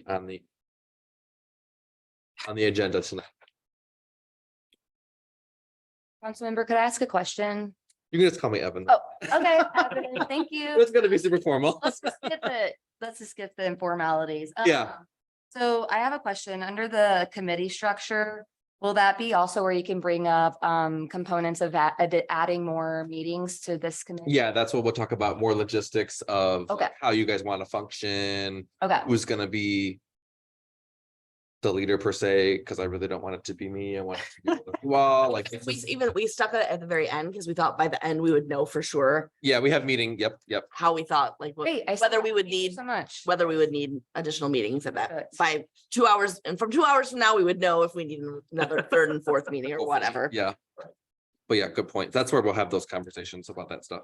on the agenda tonight. Councilmember, could I ask a question? You can just call me Evan. Oh, okay. Evan, thank you. It's gonna be super formal. Let's just skip the informalities. Yeah. So I have a question under the committee structure. Will that be also where you can bring up components of adding more meetings to this committee? Yeah, that's what we'll talk about, more logistics of Okay. how you guys want to function, Okay. who's gonna be the leader per se, because I really don't want it to be me. I want it to be you all. Like we stuck it at the very end because we thought by the end we would know for sure yeah, we have meeting. Yep. how we thought Great. whether we would Thank you need so much. whether we would need additional meetings at Good. that by 2 hours, and from 2 hours from now we would know if we need another third and fourth meeting or whatever. Yeah. But yeah, good point. That's where we'll have those conversations about that stuff.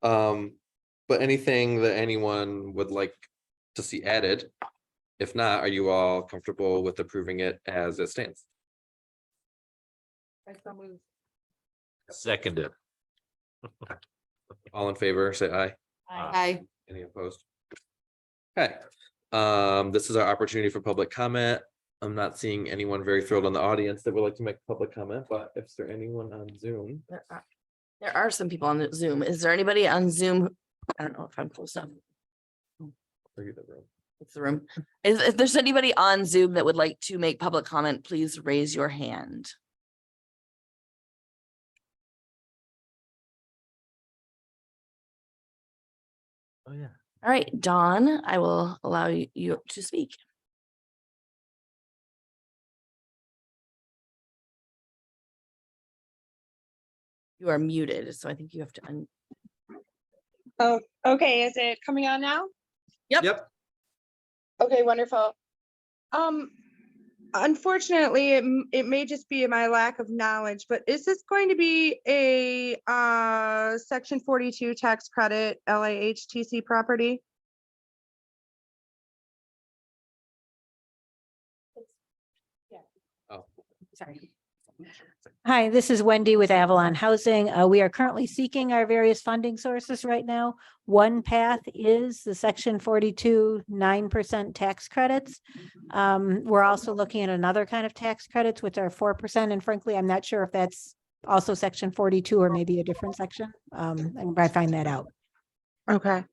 But anything that anyone would like to see added? If not, are you all comfortable with approving it as it stands? Seconded. All in favor, say aye. Aye. Any opposed? Okay, this is our opportunity for public comment. I'm not seeing anyone very thrilled in the audience that would like to make public comment, but if there anyone on Zoom. There are some people on the Zoom. Is there anybody on Zoom? I don't know if I'm close enough. It's the room. If there's anybody on Zoom that would like to make public comment, please raise your hand. Oh, yeah. All right, Dawn, I will allow you to speak. You are muted, so I think you have to. Oh, okay. Is it coming on now? Yep. Okay, wonderful. Unfortunately, it may just be my lack of knowledge, but is this going to be a section 42 tax credit LAHTC property? Oh. Sorry. Hi, this is Wendy with Avalon Housing. We are currently seeking our various funding sources right now. One path is the section 42 9% tax credits. We're also looking at another kind of tax credits, which are 4%. And frankly, I'm not sure if that's also section 42 or maybe a different section. And I find that out. Okay.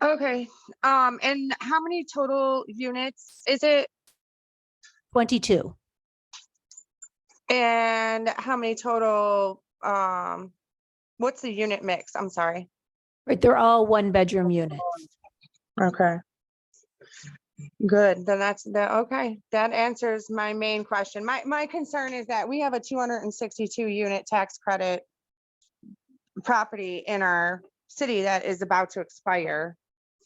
Okay. And how many total units is it? 22. And how many total, what's the unit mix? I'm sorry. Right, they're all 1-bedroom units. Okay. Good, then okay. That answers my main question. My concern is that we have a 262 unit tax credit property in our city that is about to expire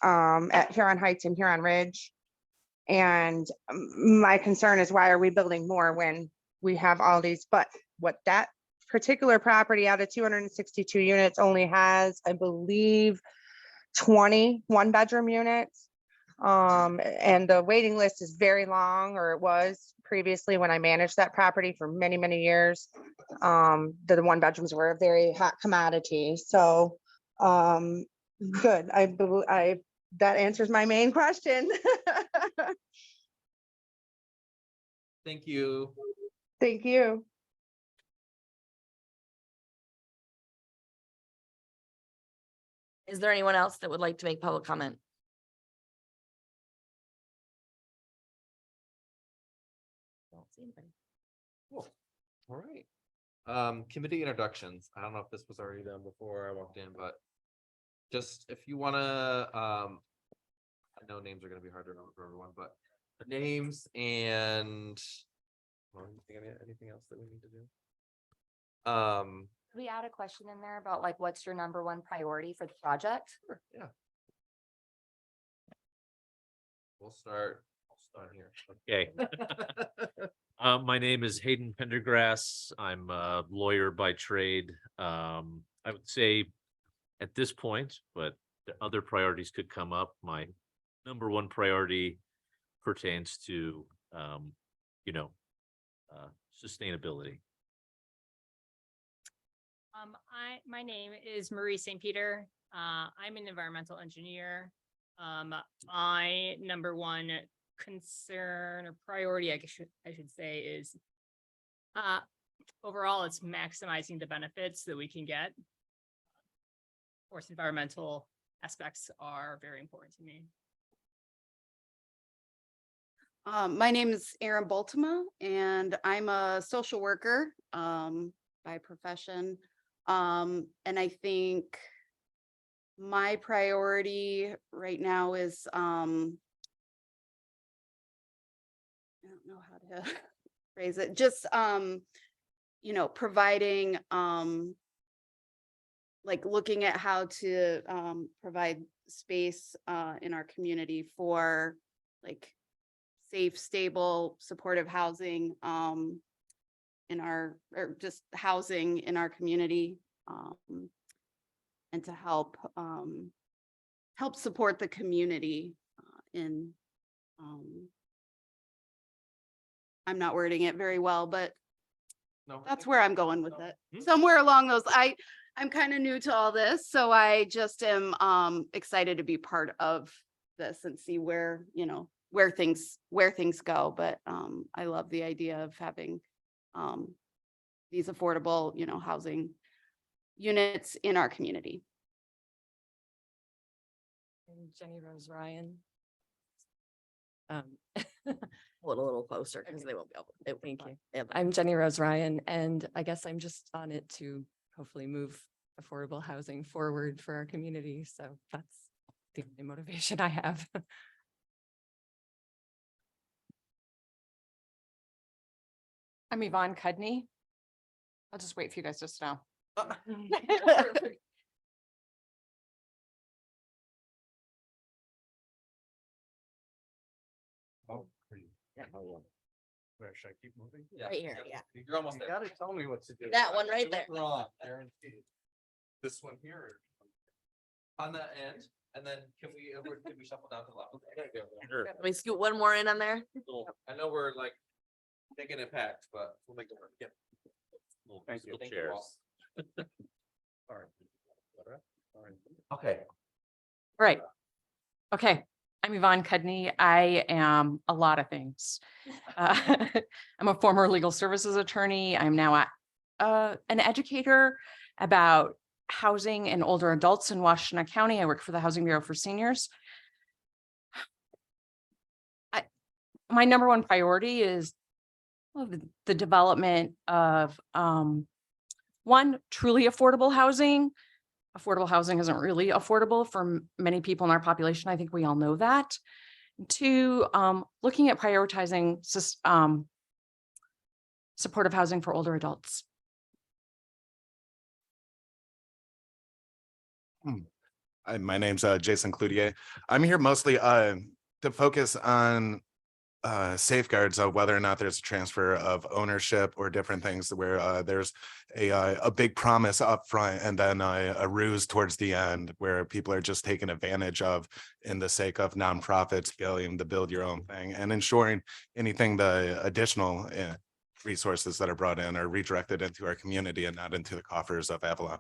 at Huron Heights and Huron Ridge. And my concern is, why are we building more when we have all these? But what that particular property out of 262 units only has, I believe, 20 1-bedroom units. And the waiting list is very long, or it was previously when I managed that property for many, many years. The 1-bedrooms were a very hot commodity. So good. That answers my main question. Thank you. Thank you. Is there anyone else that would like to make public comment? Don't see anybody. Cool. All right. Committee introductions. I don't know if this was already done before I walked in, but just if you want to, I know names are going to be hard to remember for everyone, but the names and anything else that we need to do? Can we add a question in there about like, what's your number one priority for the project? Sure, yeah. We'll start here. Okay. My name is Hayden Pendergrass. I'm a lawyer by trade. I would say at this point, but the other priorities could come up. My number one priority pertains to, sustainability. My name is Marie St. Peter. I'm an environmental engineer. My number one concern or priority, I should say, is overall, it's maximizing the benefits that we can get. Of course, environmental aspects are very important to me. My name is Erin Baltima and I'm a social worker by profession. And I think my priority right now is I don't know how to phrase it, just providing like looking at how to provide space in our community for like safe, stable, supportive housing in our, or just housing in our community, and to help support the community in I'm not wording it very well, but No, I that's think- where I'm going with No. it. Somewhere along those, I'm kind of new to all this, so I just am excited to be part of this and see where, where things go. But I love the idea of having these affordable, housing units in our community. And Jenny Rose Ryan. Hold it a little closer because they won't be able. it- Thank you. Yeah. I'm Jenny Rose Ryan, and I guess I'm just on it to hopefully move affordable housing forward for our community. So that's the only motivation I have. I'm Yvonne Cudney. I'll just wait for you guys to know. Oh, Yeah. Where should I keep moving? Right here, yeah. You're almost there. gotta tell me what to do. That one right Do there. it wrong, guaranteed. This one here. On the end, and then can we shuffle down to the left? Sure. Let me scoot one more in on there. I know we're like making impact, but we'll make it work. Yeah. Thank you. Thank Chairs. all. Okay. Right. Okay, I'm Yvonne Cudney. I am a lot of things. I'm a former legal services attorney. I'm now an educator about housing and older adults in Washington County. I work for the Housing Bureau for Seniors. My number one priority is the development of one, truly affordable housing. Affordable housing isn't really affordable for many people in our population. I think we all know that. Two, looking at prioritizing supportive housing for older adults. My name's Jason Cloutier. I'm here mostly to focus on safeguards of whether or not there's a transfer of ownership or different things where there's a big promise up front and then a ruse towards the end where people are just taken advantage of in the sake of nonprofits feeling to build your own thing, and ensuring anything the additional resources that are brought in are redirected into our community and not into the coffers of Avalon.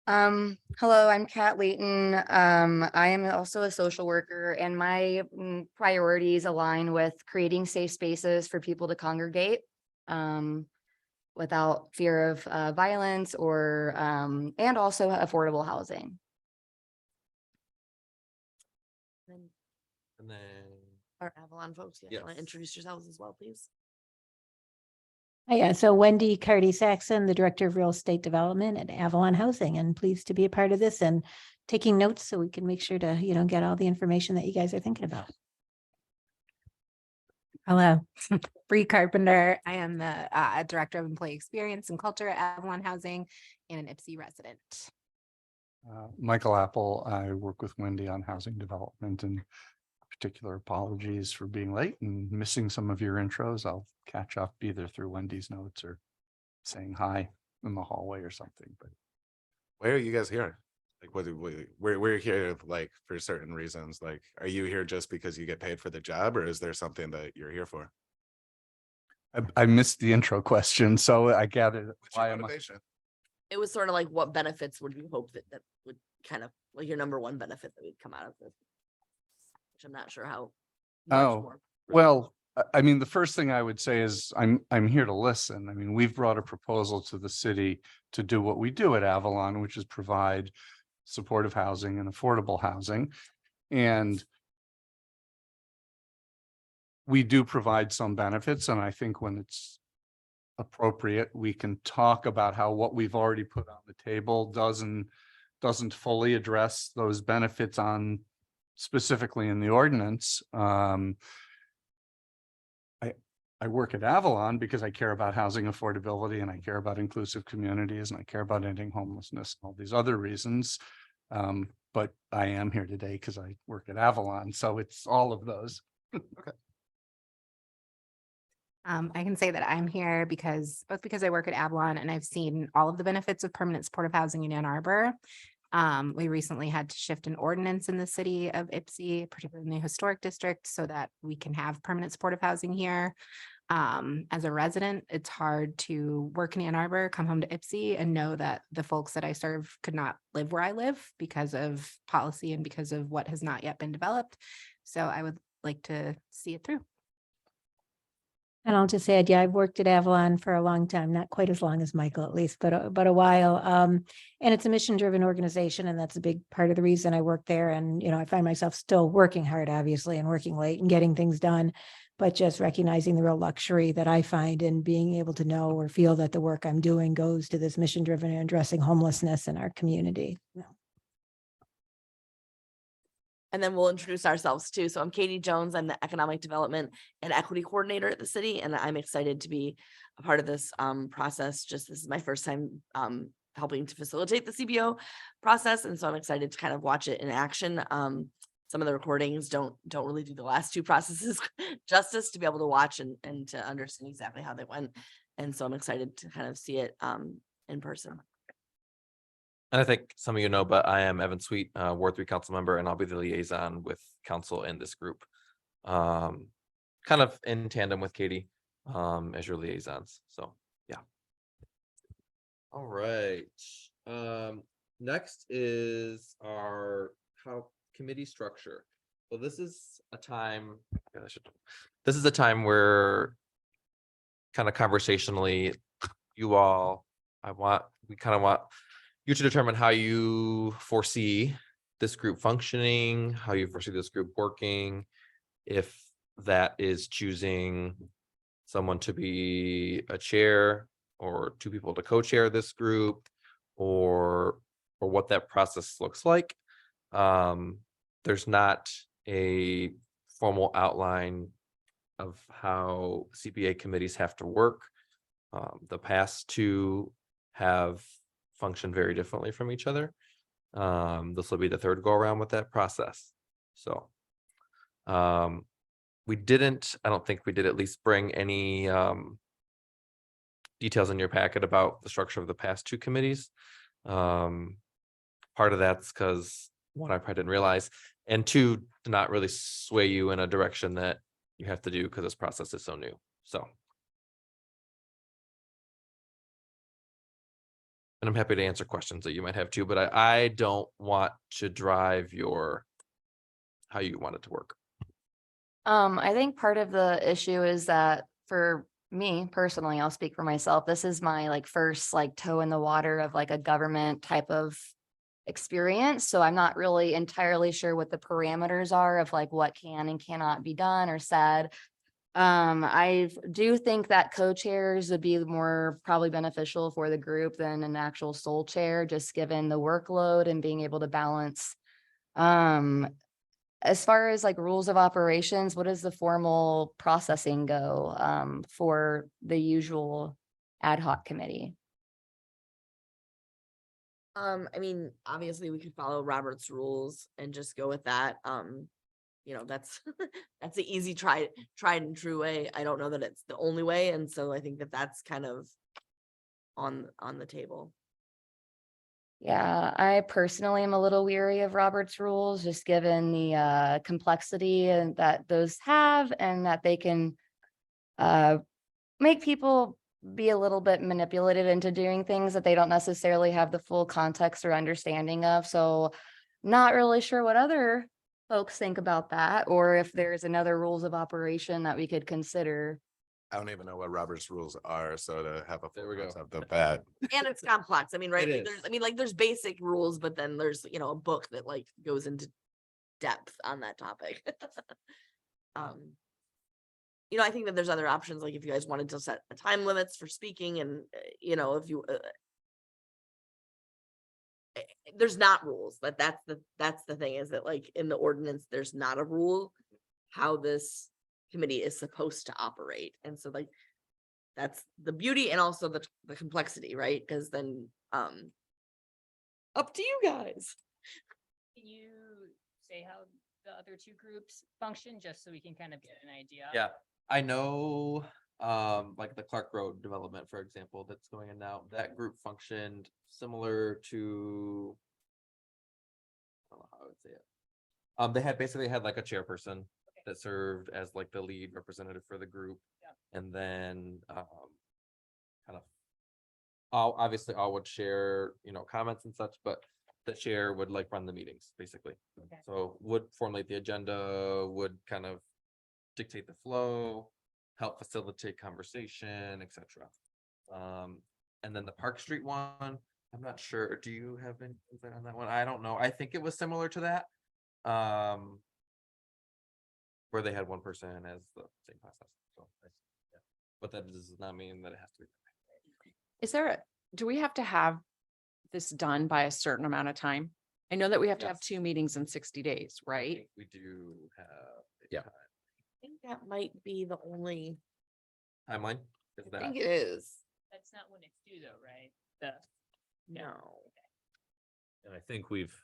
Hello, I'm Kat Layton. I am also a social worker, and my priorities align with creating safe spaces for people to congregate without fear of violence or and also affordable housing. And then. Our Avalon folks, yeah, want Yes. to introduce yourselves as well, please? Yeah, so Wendy Cardy Saxon, the Director of Real Estate Development at Avalon Housing, and pleased to be a part of this and taking notes so we can make sure to, get all the information that you guys are thinking about. Hello, Bree Carpenter. I am the Director of Employee Experience and Culture at Avalon Housing and an IPSI resident. Michael Apple, I work with Wendy on housing development, and particular apologies for being late and missing some of your intros. I'll catch up either through Wendy's notes or saying hi in the hallway or something, but Why are you guys here? Like, we're here like for certain reasons. Like, are you here just because you get paid for the job, or is there something that you're here for? I missed the intro question, so I gathered What's your why am I? motivation? It was sort of like, what benefits would you hope that would kind of like your number one benefit that would come out of this. Which I'm not sure how. much Oh, more. well, I mean, the first thing I would say is I'm here to listen. I mean, we've brought a proposal to the city to do what we do at Avalon, which is provide supportive housing and affordable housing. And we do provide some benefits, and I think when it's appropriate, we can talk about how what we've already put on the table doesn't fully address those benefits on specifically in the ordinance. I work at Avalon because I care about housing affordability and I care about inclusive communities and I care about ending homelessness and all these other reasons. But I am here today because I work at Avalon, so it's all of those. I can say that I'm here both because I work at Avalon and I've seen all of the benefits of permanent supportive housing in Ann Arbor. We recently had to shift an ordinance in the city of Ypsi, particularly in the historic district, so that we can have permanent supportive housing here. As a resident, it's hard to work in Ann Arbor, come home to Ypsi and know that the folks that I serve could not live where I live because of policy and because of what has not yet been developed. So I would like to see it through. And I'll just add, yeah, I've worked at Avalon for a long time, not quite as long as Michael at least, but a while. And it's a mission-driven organization, and that's a big part of the reason I work there. And, I find myself still working hard, obviously, and working late and getting things done, but just recognizing the real luxury that I find in being able to know or feel that the work I'm doing goes to this mission-driven and addressing homelessness in our community. And then we'll introduce ourselves too. So I'm Katie Jones. I'm the Economic Development and Equity Coordinator at the city, and I'm excited to be a part of this process. This is my first time helping to facilitate the CBO process, and so I'm excited to kind of watch it in action. Some of the recordings don't really do the last two processes justice to be able to watch and to understand exactly how they went. And so I'm excited to kind of see it in person. And I think some of you know, but I am Evan Sweet, Ward 3 council member, and I'll be the liaison with council in this group. Kind of in tandem with Katie as your liaisons. So, yeah. All right. Next is our committee structure. So this is a time, where kind of conversationally, we kind of want you to determine how you foresee this group functioning, how you foresee this group working, if that is choosing someone to be a chair or two people to co-chair this group, or what that process looks like. There's not a formal outline of how CBA committees have to work. The past two have function very differently from each other. This will be the third go around with that process. So I don't think we did at least bring any details in your packet about the structure of the past two committees. Part of that's because one, I probably didn't realize, and two, to not really sway you in a direction that you have to do because this process is so new. So. And I'm happy to answer questions that you might have too, but I don't want to drive how you want it to work. I think part of the issue is that for me personally, I'll speak for myself. This is my first toe in the water of a government type of experience. So I'm not really entirely sure what the parameters are of what can and cannot be done or said. I do think that co-chairs would be more probably beneficial for the group than an actual sole chair, just given the workload and being able to balance. As far as rules of operations, what does the formal processing go for the usual ad hoc committee? I mean, obviously we could follow Robert's rules and just go with that. That's that's the easy tried and true way. I don't know that it's the only way, and so I think that that's kind of on the table. Yeah, I personally am a little weary of Robert's rules, just given the complexity and that those have, and that they can make people be a little bit manipulative into doing things that they don't necessarily have the full context or understanding of. So not really sure what other folks think about that, or if there's another rules of operation that we could consider. I don't even know what Robert's rules are, so to have a There full we go. concept of that. And it's complex. I mean, right? It Like, is. there's, I mean, like, there's basic rules, but then there's, you know, a book that like goes into depth on that topic. You know, I think that there's other options, like if you guys wanted to set time limits for speaking and, you know, if you, there's not rules, but that's the thing is that like in the ordinance, there's not a rule how this committee is supposed to operate. And so like, that's the beauty and also the complexity, right? Because then, up to you guys. Can you say how the other two groups function, just so we can kind of get an idea? Yeah, I know, like the Clark Road development, for example, that's going in now, that group functioned similar to. I don't know how I would say it. They had basically had like a chairperson that served as like the lead representative for the group. And then, kind of. Obviously all would share, you know, comments and such, but the chair would like run the meetings, basically. Okay. So would formulate the agenda, would kind of dictate the flow, help facilitate conversation, etc. And then the Park Street one, I'm not sure. Do you have any insight on that one? I don't know. I think it was similar to that. Where they had one person as the same process. So, yeah. But that does not mean that it has to be. Is there, do we have to have this done by a certain amount of time? I know that we have to have Yes. 2 meetings in 60 days, I right? think we do have. a Yeah. time- I think that might be the only, Timeline, is I that? think it is. That's not when it's due though, right? The, No. And I think we've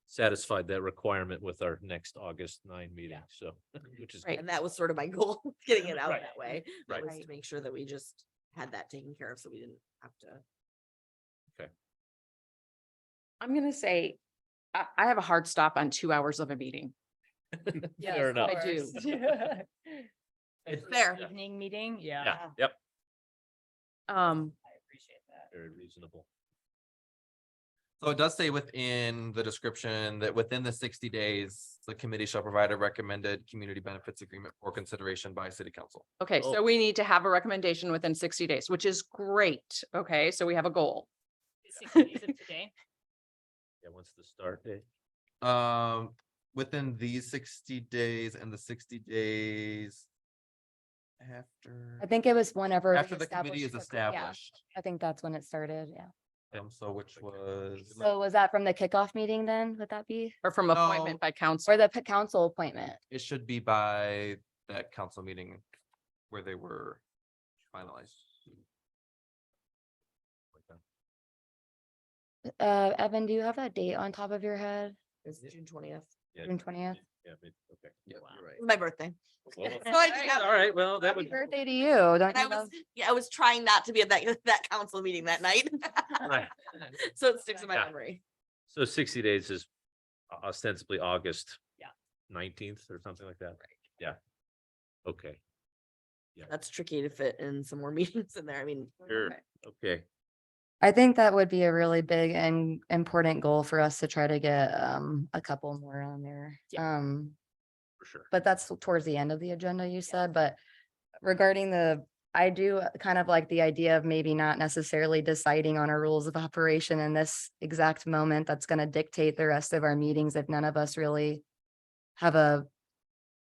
satisfied that requirement with our next August 9 meeting, so, which is. Right. And that was sort of my goal, getting it out Right. that way. Right. Was to make sure that we just had that taken care of, so we didn't have to. I'm gonna say, I have a hard stop on 2 hours of a meeting. yes, Fair of enough. I do. course. It's Especially fair. Evening meeting, yeah. Yeah, yep, Um, I appreciate that. very reasonable. So it does say within the description that within the 60 days, the committee shall provide a recommended community benefits agreement for consideration by city council. okay, Oh. so we need to have a recommendation within 60 days, which is great. Okay, so we have a goal. 60 days of today. Yeah, what's the start date? Within these 60 days and the 60 days after. I think it was whenever. we After the committee is established the group. Yeah, established. I think that's when it started, yeah. So which was. So was that from the kickoff meeting then? Would that be? Or from No. appointment by council. Or the council appointment? It should be by that council meeting where they were finalized. Evan, do you have that date on top of your head? It's June 20th. Yeah, June 20th? Yeah, okay. Yeah, Wow. you're right. It's my birthday. Well, So I just got- all right, well, that Happy would. birthday to you. Don't And I you was, love? yeah, I was trying not to be at that council meeting that night. Right. So it sticks in my Yeah. memory. So 60 days is ostensibly August. Yeah. 19th or something like that. Yeah. Okay, That's tricky to fit in some more meetings in there. I mean. sure, okay. I think that would be a really big and important goal for us to try to get a couple more on there. For sure. But that's towards the end of the agenda, you said, but regarding I do kind of like the idea of maybe not necessarily deciding on our rules of operation in this exact moment that's gonna dictate the rest of our meetings if none of us really have a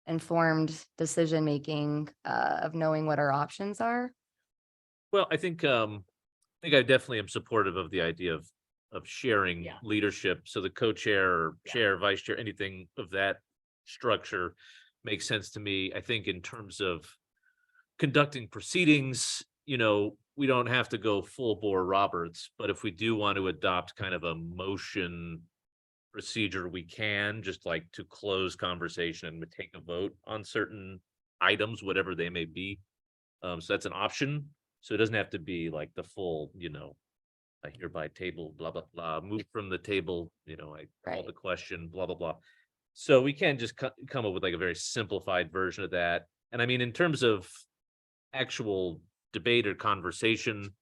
informed decision-making of knowing what our options are. Well, I think I definitely am supportive of the idea of sharing Yeah. leadership. So the co-chair or Yeah. chair, vice chair, anything of that structure makes sense to me. I think in terms of conducting proceedings, you know, we don't have to go full bore Roberts, but if we do want to adopt kind of a motion procedure, we can just like to close conversation and take a vote on certain items, whatever they may be. So that's an option. So it doesn't have to be like the full, you know, I hereby table, blah, blah, blah, move from the table, you know, I call Right. the question, blah, blah, blah. So we can just come up with like a very simplified version of that. And I mean, in terms of actual debate or conversation,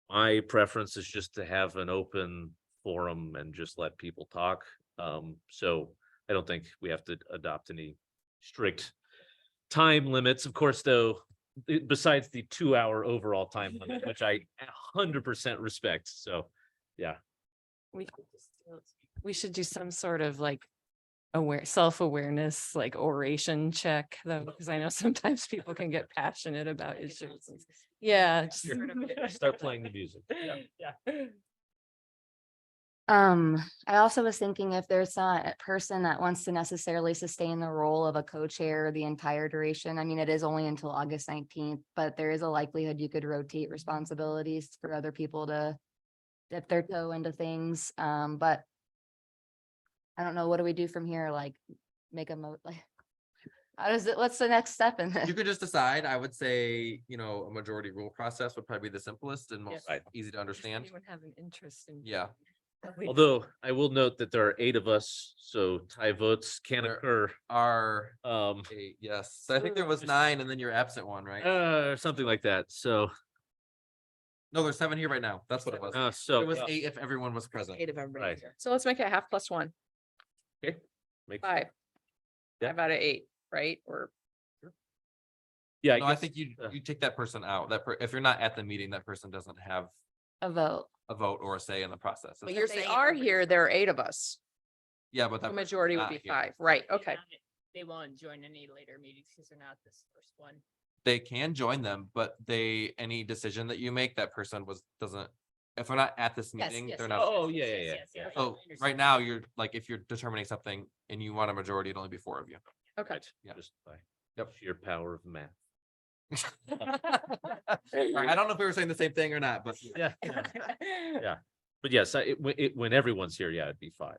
my preference is just to have an open forum and just let people talk. So I don't think we have to adopt any strict time limits. Of course, though, besides the 2-hour overall time limit, which I 100% respect. So, yeah. We should do some sort of like self-awareness, like oration check though, because I know sometimes people can get passionate about issues. Yeah. just Sure. sort of- Start playing the music. Yeah. I also was thinking if there's not a person that wants to necessarily sustain the role of a co-chair the entire duration. I mean, it is only until August 19th, but there is a likelihood you could rotate responsibilities for other people to dip their toe into things. But I don't know, what do we do from here? Like, make a like, how does it, what's the next step in this? You could just decide. I would say, a majority rule process would probably be the simplest and most Right. easy to Does understand. anyone have an interest in? Yeah. Although I will note that there are 8 of us, so tie votes can There occur. Are Um, eight, yes. So I think there was 9 and then your absent one, right? something like that. So, No, there's 7 here right now. That's what it was. so It was 8 if everyone was present. 8 of everybody Right. here. So let's make it half plus 1, okay. Make, 5. Yeah. 5 out of 8, right? Or yeah, No, I guess, think you uh, you take that person out. If you're not at the meeting, that person doesn't have A vote. a vote or a say in the process. But It's- you're if they saying are everybody's here, there are 8 of us. Yeah, but The that majority would not be here. 5, right? They Okay. not- They won't join any later meetings because they're not this first one. they can join them, but any decision that you make, that person doesn't. If they're not at this Yes, meeting, yes, they're yes, not. Oh, yeah. Okay, So I understand. right now, you're like, if you're determining something and you want a majority, it'd only be 4 of you. Okay. Right, Yeah. just by Yep. sheer power of math. I don't know if we were saying the same thing or not, but Yeah. Yeah. But yes, when everyone's here, yeah, it'd be 5.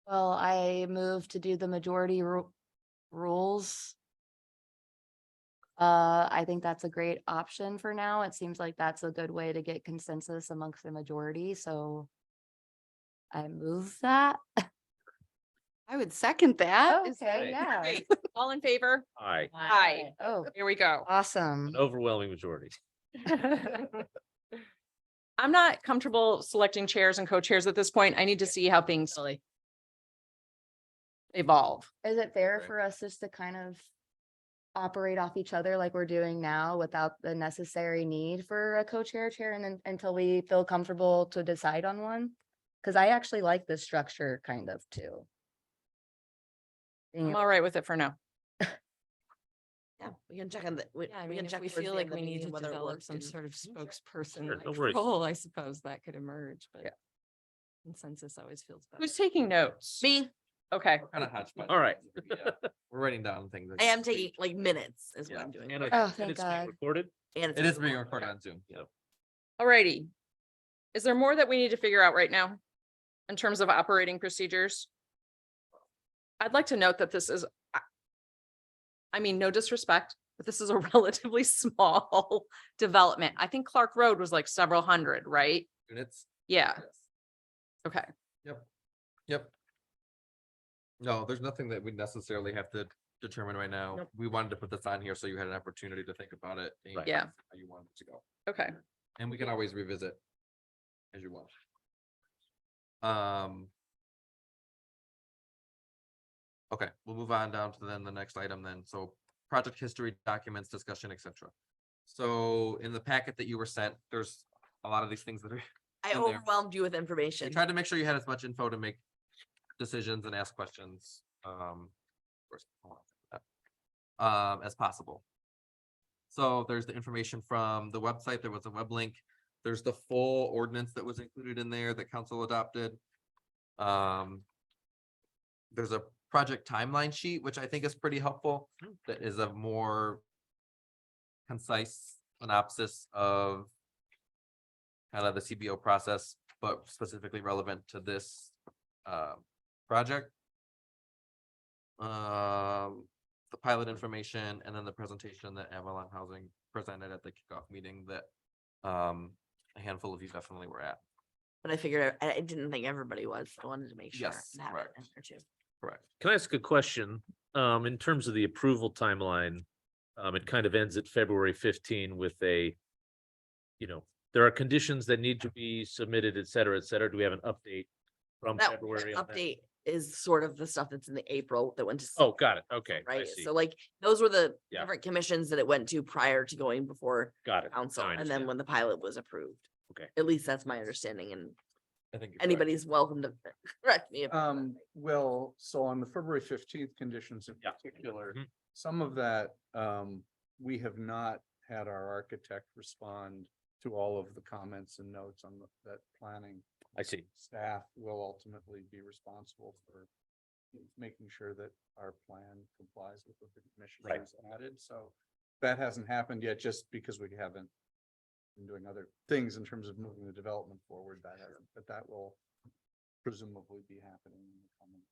Well, I move to do the majority rules. I think that's a great option for now. It seems like that's a good way to get consensus amongst the majority, so I move that. I would second that. Is that- Okay, yeah. Great. All in favor? Aye, Aye. Oh, Here we go. awesome. an overwhelming majority. I'm not comfortable selecting chairs and co-chairs at this point. I need to see how things evolve. Is it fair Right. for us just to kind of operate off each other like we're doing now without the necessary need for a co-chair chair and then until we feel comfortable to decide on one? Cause I actually like this structure kind of too. Being I'm able- all right with it for now. Yeah, we can check on the. Yeah, I we mean, can if check we towards the feel end like of the we need meeting to whether it develop worked some and- sort of spokesperson Sure, no like worries. role, I suppose that could emerge, but Yeah. consensus always feels better. Who's taking notes? Me, Okay. kind of hodgepodge. All right. Yeah, we're writing down things. I am taking like minutes is what Yeah. I'm doing. And Oh, and thank it's being God. recorded. And it's It is being recorded. recorded on Zoom. Yeah. Alrighty. Is there more that we need to figure out right now in terms of operating procedures? I'd like to note that this is, I mean, no disrespect, but this is a relatively small development. I think Clark Road was like several hundred, right? Units. Yeah, Yes. okay. Yep. No, there's nothing that we necessarily have to determine right now. Nope. We wanted to put this on here so you had an opportunity to think about it. and Yeah. How you wanted it to go. Okay. And we can always revisit as you want. Okay, we'll move on down to then the next item then. So project history, documents, discussion, etc. So in the packet that you were sent, there's a lot of these things that are. I in there. overwhelmed you with We information. tried to make sure you had as much info to make decisions and ask questions. First, hold on, as possible. So there's the information from the website. There was a web link. There's the full ordinance that was included in there that council adopted. There's a project timeline sheet, which I think is pretty helpful. That is a more concise synopsis of kind of the CBO process, but specifically relevant to this project. The pilot information and then the presentation that Avalon Housing presented at the kickoff meeting that a handful of you definitely were at. But I figured I didn't think everybody was. I wanted to make sure. Yes, and have it correct. in there too. Correct. Can I ask a question? In terms of the approval timeline, it kind of ends at February 15 with a you know, there are conditions that need to be submitted, et cetera, et cetera. Do we have an update from That February? on that? update is sort of the stuff that's in the April that went to. Oh, got it. Okay, I Right, see. so like, those were the Yeah. different commissions that it went to prior to going before Got it. council, Now I and then understand. when the pilot was approved. Okay. At least that's my understanding, and I think. you're correct. anybody's welcome to correct me. Well, so on the February 15th conditions in Yeah. particular, Mhm. some of that, we have not had our architect respond to all of the comments and notes on that planning. I see. Staff will ultimately be responsible for making sure that our plan complies with what the commission Right. has added. So that hasn't happened yet, just because we haven't been doing other things in terms of moving the development forward. That hasn't, but that will presumably be happening in the coming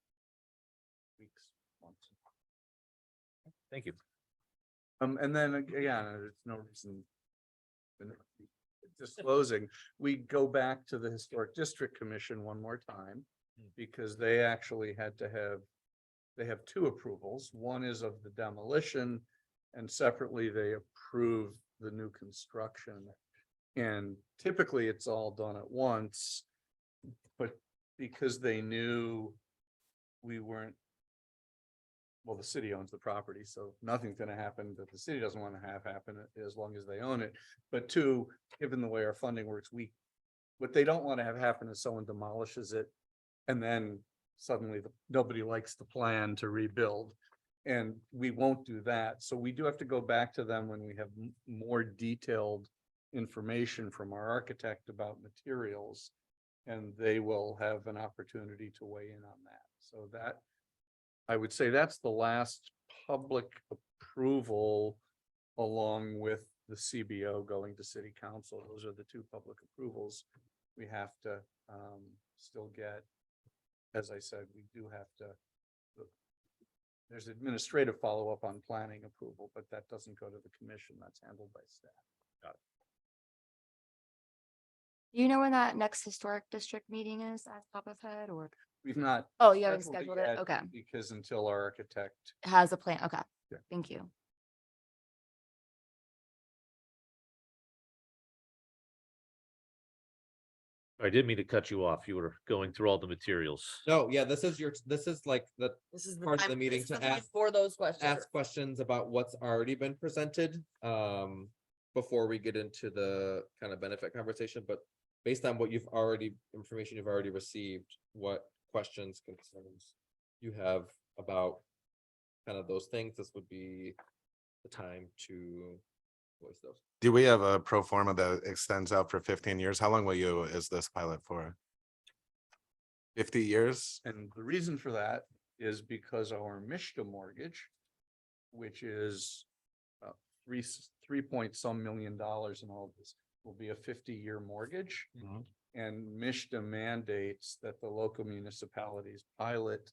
weeks, months. Thank you. And then again, there's no reason in disclosing, we go back to the Historic District Commission one more time, because they actually had to have, they have two approvals. One is of the demolition, and separately they approve the new construction. And typically it's all done at once, but because they knew we weren't, well, the city owns the property, so nothing's gonna happen that the city doesn't want to have happen as long as they own it. But two, given the way our funding works, what they don't want to have happen is someone demolishes it, and then suddenly nobody likes the plan to rebuild. And we won't do that. So we do have to go back to them when we have more detailed information from our architect about materials. And they will have an opportunity to weigh in on that. So that, I would say that's the last public approval, along with the CBO going to city council. Those are the two public approvals we have to still get. As I said, we do have to, there's administrative follow-up on planning approval, but that doesn't go to the commission. That's handled by staff. Do you know when that next historic district meeting is at top of head or? We've not. Oh, you haven't scheduled it? yet Okay. Because until our architect. Has a plan. Okay. Yeah. Thank you. I didn't mean to cut you off. You were going through all the materials. No, yeah, this is like the This is part of the time- meeting this is to the time ask- for those questions. ask questions about what's already been presented, before we get into the kind of benefit conversation, but based on what information you've already received, what questions, concerns you have about kind of those things, this would be the time to voice those. Do we have a pro forma that extends out for 15 years? How long is this pilot for? 50 years? And the reason for that is because our Mishta mortgage, which is three point some million dollars in all of this, will be a 50-year mortgage. Mhm. And Mishta mandates that the local municipalities pilot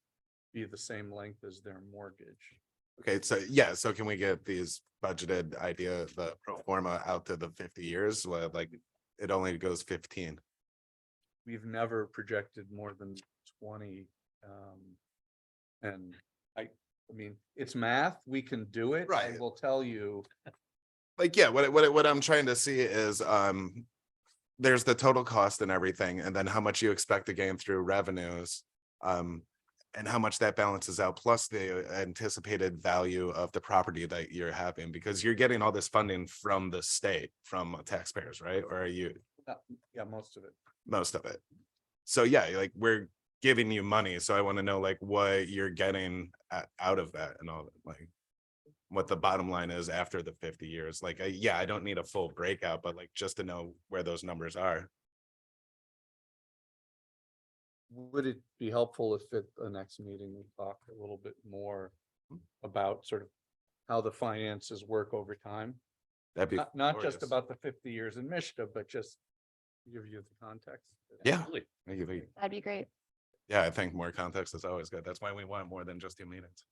be the same length as their mortgage. Okay, so yeah, so can we get these budgeted the pro forma out to the 50 years? Well, like it only goes 15. We've never projected more than 20. And I mean, it's math, we can do it. I Right. will tell you, Like, yeah, what I'm trying to see is there's the total cost and everything, and then how much you expect to gain through revenues. And how much that balances out, plus the anticipated value of the property that you're having, because you're getting all this funding from the state, from taxpayers, right? Or are you yeah, most of it. most of it? So yeah, like we're giving you money, so I want to know like what you're getting out of that and all that, like what the bottom line is after the 50 years. Like, yeah, I don't need a full breakout, but like just to know where those numbers are. Would it be helpful if at the next meeting we talk a little bit more about sort of how the finances work over time? That'd be Not just glorious. about the 50 years in Mishta, but just give you the context. Yeah. Absolutely. That'd be great. Yeah, I think more context is always good. That's why we want more than just 2 meetings.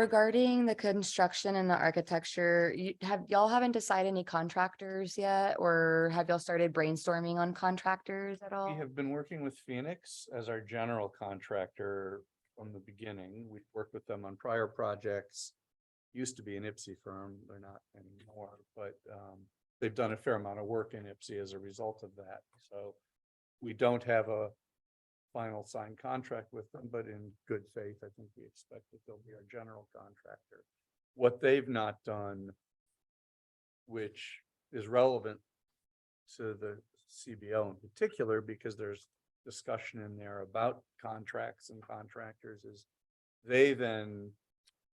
Regarding the construction and the architecture, y'all haven't decided any contractors yet, or have y'all started brainstorming on contractors at all? We have been working with Phoenix as our general contractor from the beginning. We've worked with them on prior projects. Used to be an IPSI firm, they're not anymore, but they've done a fair amount of work in IPSI as a result of that. So we don't have a final signed contract with them, but in good faith, I think we expect that they'll be our general contractor. What they've not done, which is relevant to the CBO in particular, because there's discussion in there about contracts and contractors, is they then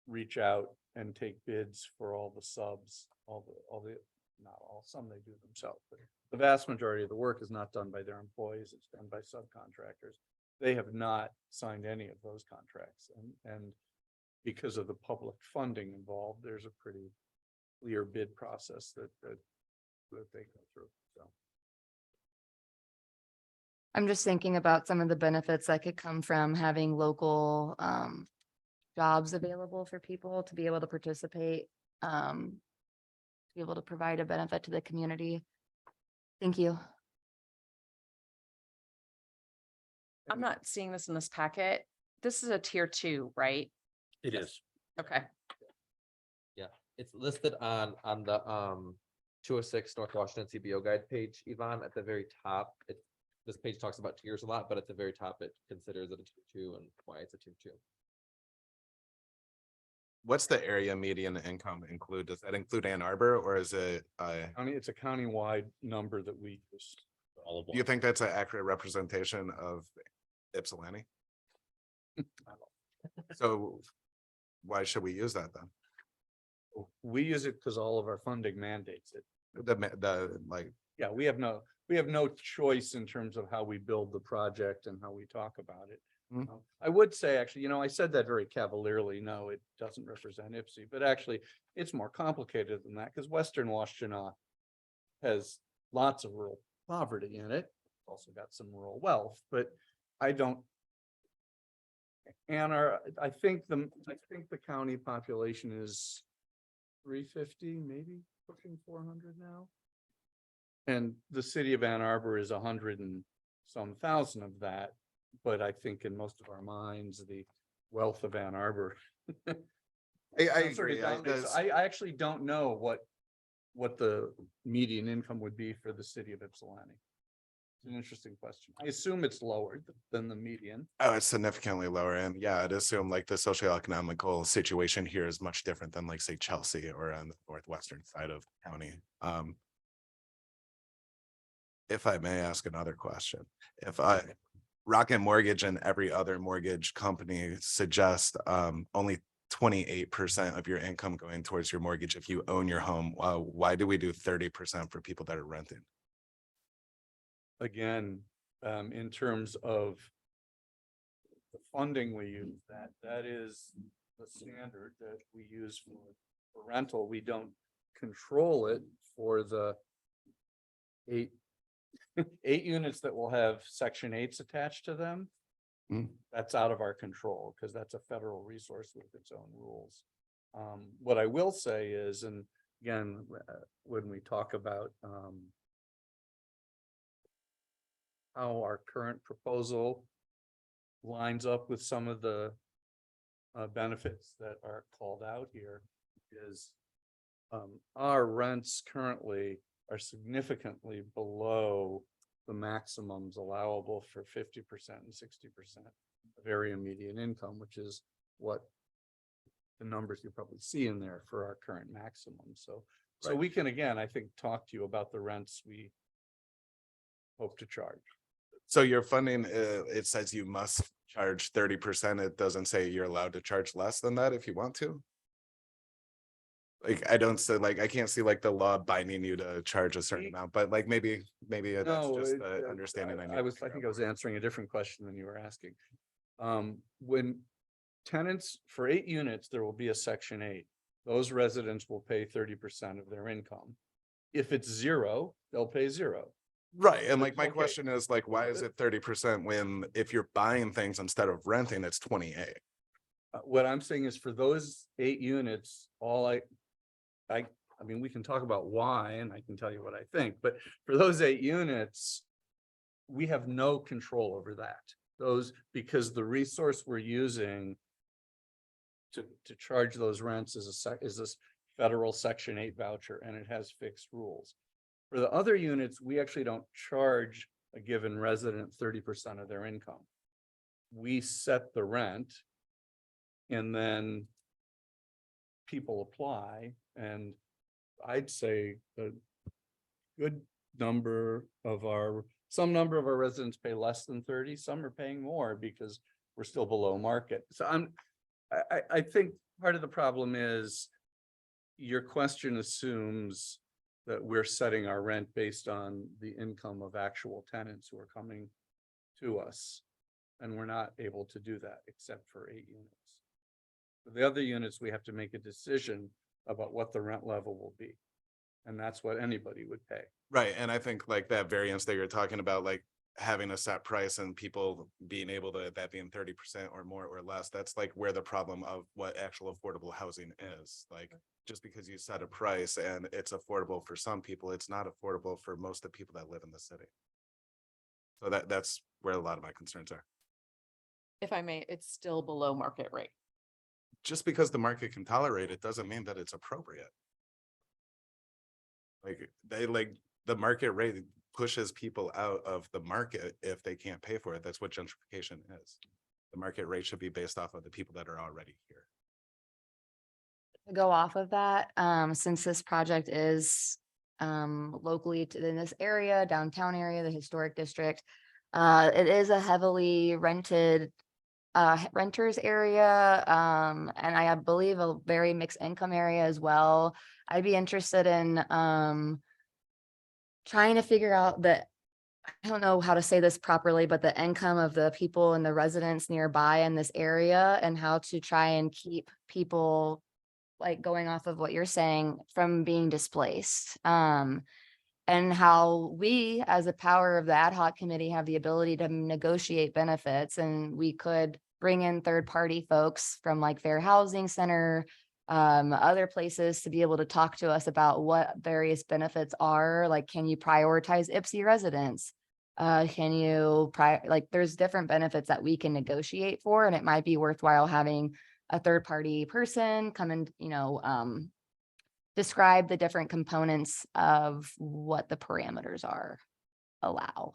reach out and take bids for all the subs, not all, some they do themselves, but the vast majority of the work is not done by their employees, it's done by subcontractors. They have not signed any of those contracts, and because of the public funding involved, there's a pretty clear bid process that they go through, so. I'm just thinking about some of the benefits that could come from having local jobs available for people to be able to participate, to be able to provide a benefit to the community. Thank you. I'm not seeing this in this packet. This is a tier 2, right? It is. Okay. It's listed on the 206 North Washington CBO guide page, Yvonne, at the very top. This page talks about tiers a lot, but at the very top, it considers it a tier 2 and why it's a tier 2. What's the area median income include? Does that include Ann Arbor or is it, It's a countywide number that we use. All of do you think that's an accurate representation of Ypsilanti? So why should we use that then? We use it because all of our funding mandates it. Like, Yeah, we have no choice in terms of how we build the project and how we talk about it. I would say, actually, I said that very cavalierly. No, it doesn't represent IPSI, but actually it's more complicated than that because Western Washtenaw has lots of rural poverty in it. It's also got some rural wealth, but I think the county population is 350, maybe pushing 400 now. And the city of Ann Arbor is 100 and some thousand of that. But I think in most of our minds, the wealth of Ann Arbor. I agree. I actually don't know what the median income would be for the city of Ypsilanti. It's an interesting question. I assume it's lower than the median. Oh, it's significantly lower. And yeah, I'd assume like the socioeconomical situation here is much different than like say Chelsea or on the northwestern side of the county. If I may ask another question, Rocket Mortgage and every other mortgage company suggest only 28% of your income going towards your mortgage if you own your home. Why do we do 30% for people that are renting? Again, in terms of the funding we use, that is the standard that we use for rental. We don't control it for the eight units that will have Section 8s attached to them. That's out of our control because that's a federal resource with its own rules. What I will say is, and again, when we talk about how our current proposal lines up with some of the benefits that are called out here, is our rents currently are significantly below the maximums allowable for 50% and 60% of area median income, which is what the numbers you probably see in there for our current maximum. So we can, again, I think, talk to you about the rents we hope to charge. So your funding, it says you must charge 30%. It doesn't say you're allowed to charge less than that if you want to. Like, I don't say, like, I can't see like the law binding you to charge a certain amount, but like maybe that's just the understanding I need. I think I was answering a different question than you were asking. When tenants for 8 units, there will be a Section 8. Those residents will pay 30% of their income. If it's 0, they'll pay 0. Right. And like, my Okay. question is like, why is it 30% when if you're buying things instead of renting, it's 28? What I'm saying is for those 8 units, I mean, we can talk about why, and I can tell you what I think, but for those 8 units, we have no control over that. Because the resource we're using to charge those rents is this federal Section 8 voucher, and it has fixed rules. For the other units, we actually don't charge a given resident 30% of their income. We set the rent, and then people apply, and I'd say a good number of some number of our residents pay less than 30, some are paying more because we're still below market. So I think part of the problem is your question assumes that we're setting our rent based on the income of actual tenants who are coming to us. And we're not able to do that except for 8 units. For the other units, we have to make a decision about what the rent level will be. And that's what anybody would pay. Right, and I think like that variance that you're talking about, like having a set price and people being able to, that being 30% or more or less, that's like where the problem of what actual affordable housing is. Like, just because you set a price and it's affordable for some people, it's not affordable for most of the people that live in the city. So that's where a lot of my concerns are. If I may, it's still below market rate. Just because the market can tolerate it doesn't mean that it's appropriate. Like the market rate pushes people out of the market if they can't pay for it. That's what gentrification is. The market rate should be based off of the people that are already here. To go off of that, since this project is locally in this area, downtown area, the historic district, it is a heavily rented renters area, and I believe a very mixed income area as well. I'd be interested in trying to figure out I don't know how to say this properly, but the income of the people and the residents nearby in this area, and how to try and keep people, like going off of what you're saying, from being displaced. And how we, as a power of the ad hoc committee, have the ability to negotiate benefits, and we could bring in third-party folks from like Fair Housing Center, other places, to be able to talk to us about what various benefits are. Like, can you prioritize IPSI residents? Can you there's different benefits that we can negotiate for, and it might be worthwhile having a third-party person come and, describe the different components of what the parameters allow.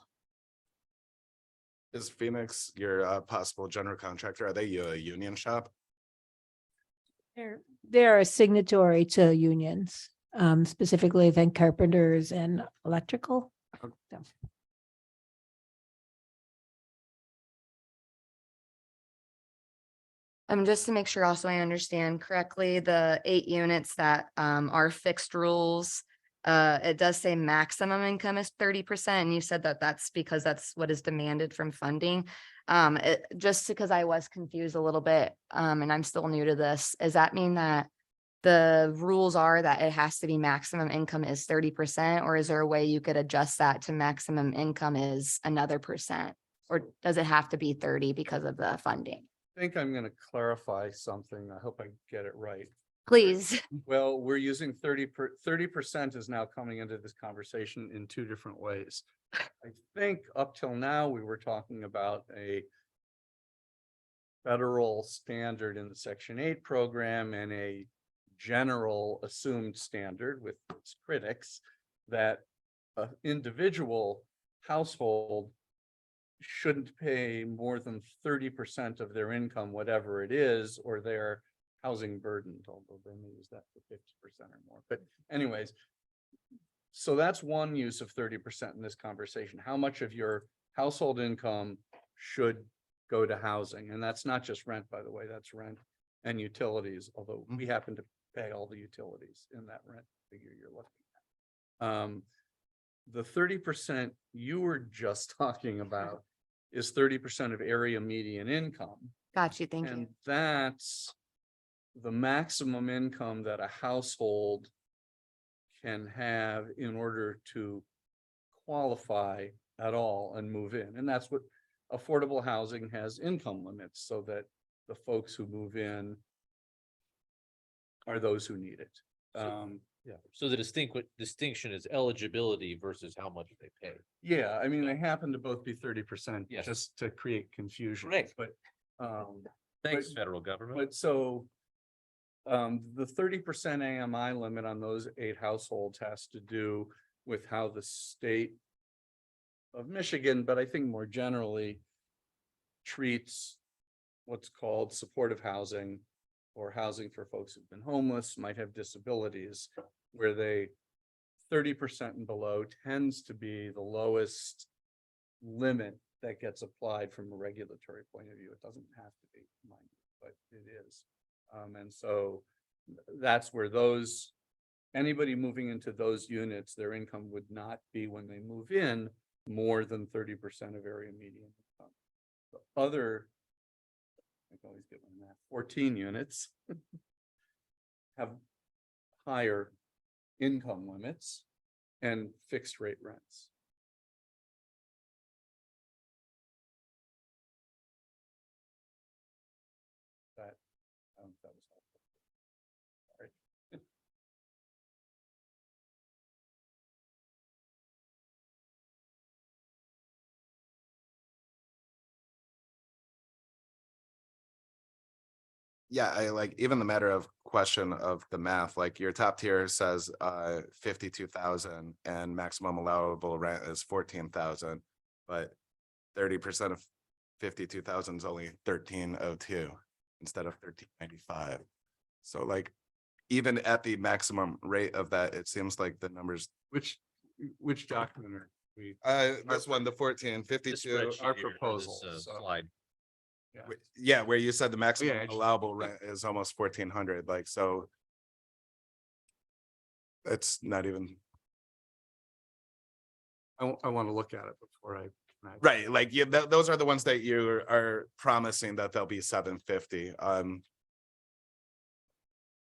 Is Phoenix your possible general contractor? Are they a union shop? They're a signatory to unions, specifically I think carpenters and electrical. So. Just to make sure also I understand correctly, the 8 units that are fixed rules, it does say maximum income is 30%. And you said that that's because that's what is demanded from funding. Just because I was confused a little bit, and I'm still new to this, does that mean that the rules are that it has to be maximum income is 30%, or is there a way you could adjust that to maximum income is another percent? Or does it have to be 30 because of the funding? I think I'm going to clarify something. I hope I get it right. Please. Well, we're using 30% is now coming into this conversation in 2 different ways. I think up till now, we were talking about a federal standard in the Section 8 program and a general assumed standard with its critics that an individual household shouldn't pay more than 30% of their income, whatever it is, or their housing burdened, although they may use that for 50% or more. But anyways, so that's one use of 30% in this conversation. How much of your household income should go to housing? And that's not just rent, by the way, that's rent and utilities, although we happen to pay all the utilities in that rent figure you're looking at. The 30% you were just talking about is 30% of area median income. Got you. Thank And you. that's the maximum income that a household can have in order to qualify at all and move in. And that's what affordable housing has, income limits, so that the folks who move in are those who need it. Yeah, so the distinction is eligibility versus how much they pay. Yeah, I mean, they happen to both be 30%, Yes. just to create confusion, Right. but, Thanks, But- federal government. but so. The 30% AMI limit on those 8 households has to do with how the state of Michigan, but I think more generally treats what's called supportive housing or housing for folks who've been homeless, might have disabilities, where they 30% and below tends to be the lowest limit that gets applied from a regulatory point of view. It doesn't have to be, mind you, but it is. And so that's where anybody moving into those units, their income would not be when they move in more than 30% of area median income. The other, I can always get my math, 14 units have higher income limits and fixed rate rents. That, that was helpful. Sorry. Yeah, I like even the matter of question of the math, like your top tier says 52,000 and maximum allowable rent is 14,000, but 30% of 52,000 is only 1302 instead of 1395. So like even at the maximum rate of that, it seems like the numbers, Which document are we? this one, the 1452, This spreadsheet our here, or this, proposal, so- Slide. yeah, where you said the maximum I just- allowable rent is almost 1,400, like, so. It's not even, I want to look at it before I. right, like, yeah, those are the ones that you are promising that they'll be 750,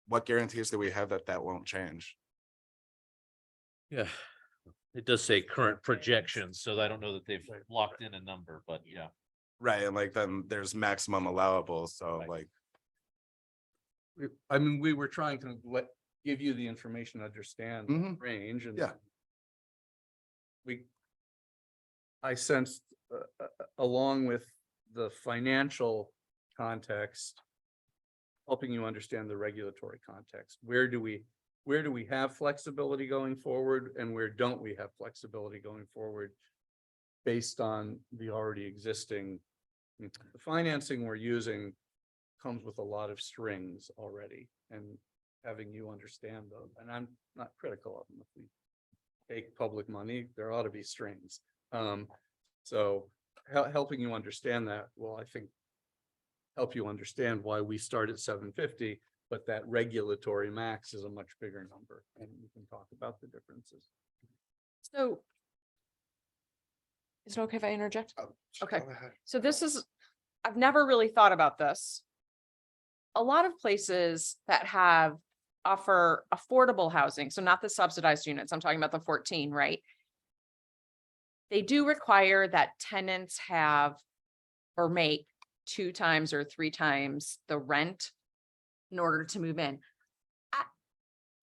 what guarantees do we have that that won't change? Yeah, it does say current projections, so I don't know that they've locked in a number, but yeah. Right, and like then there's maximum allowable, so Right. like, I mean, we were trying to give you the information, to understand the Mhm. range and. Yeah. I sensed, along with the financial context, helping you understand the regulatory context. Where do we have flexibility going forward and where don't we have flexibility going forward? Based on the already existing, the financing we're using comes with a lot of strings already, and having you understand those, and I'm not critical of them. If we take public money, there ought to be strings. So helping you understand that, well, I think help you understand why we start at 750, but that regulatory max is a much bigger number, and we can talk about the differences. So. Is it okay if I interject? Okay. Go ahead. So this is, I've never really thought about this. A lot of places that offer affordable housing, so not the subsidized units, I'm talking about the 14, right? They do require that tenants have or make 2 times or 3 times the rent in order to move in.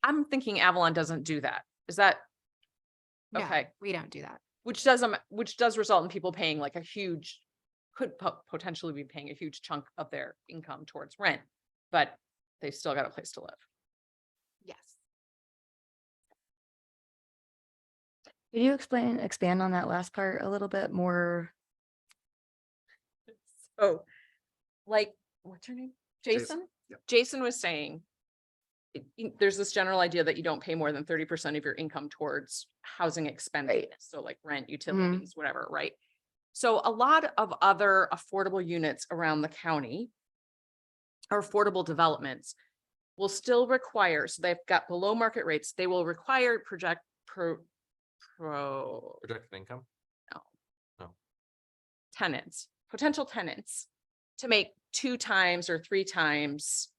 I'm thinking Avalon doesn't do that. Is that No, okay? we don't do that. Which does result in people paying like a huge, could potentially be paying a huge chunk of their income towards rent, but they've still got a place to live. Yes. Could you expand on that last part a little bit more? So, like, what's your name? Jason, Jason? yeah. Jason was saying there's this general idea that you don't pay more than 30% of your income towards housing expenses. So like rent, utilities, whatever, right? So a lot of other affordable units around the county or affordable developments will still require, so they've got below market rates, they will require projected income. tenants, potential tenants to make 2 times or 3 times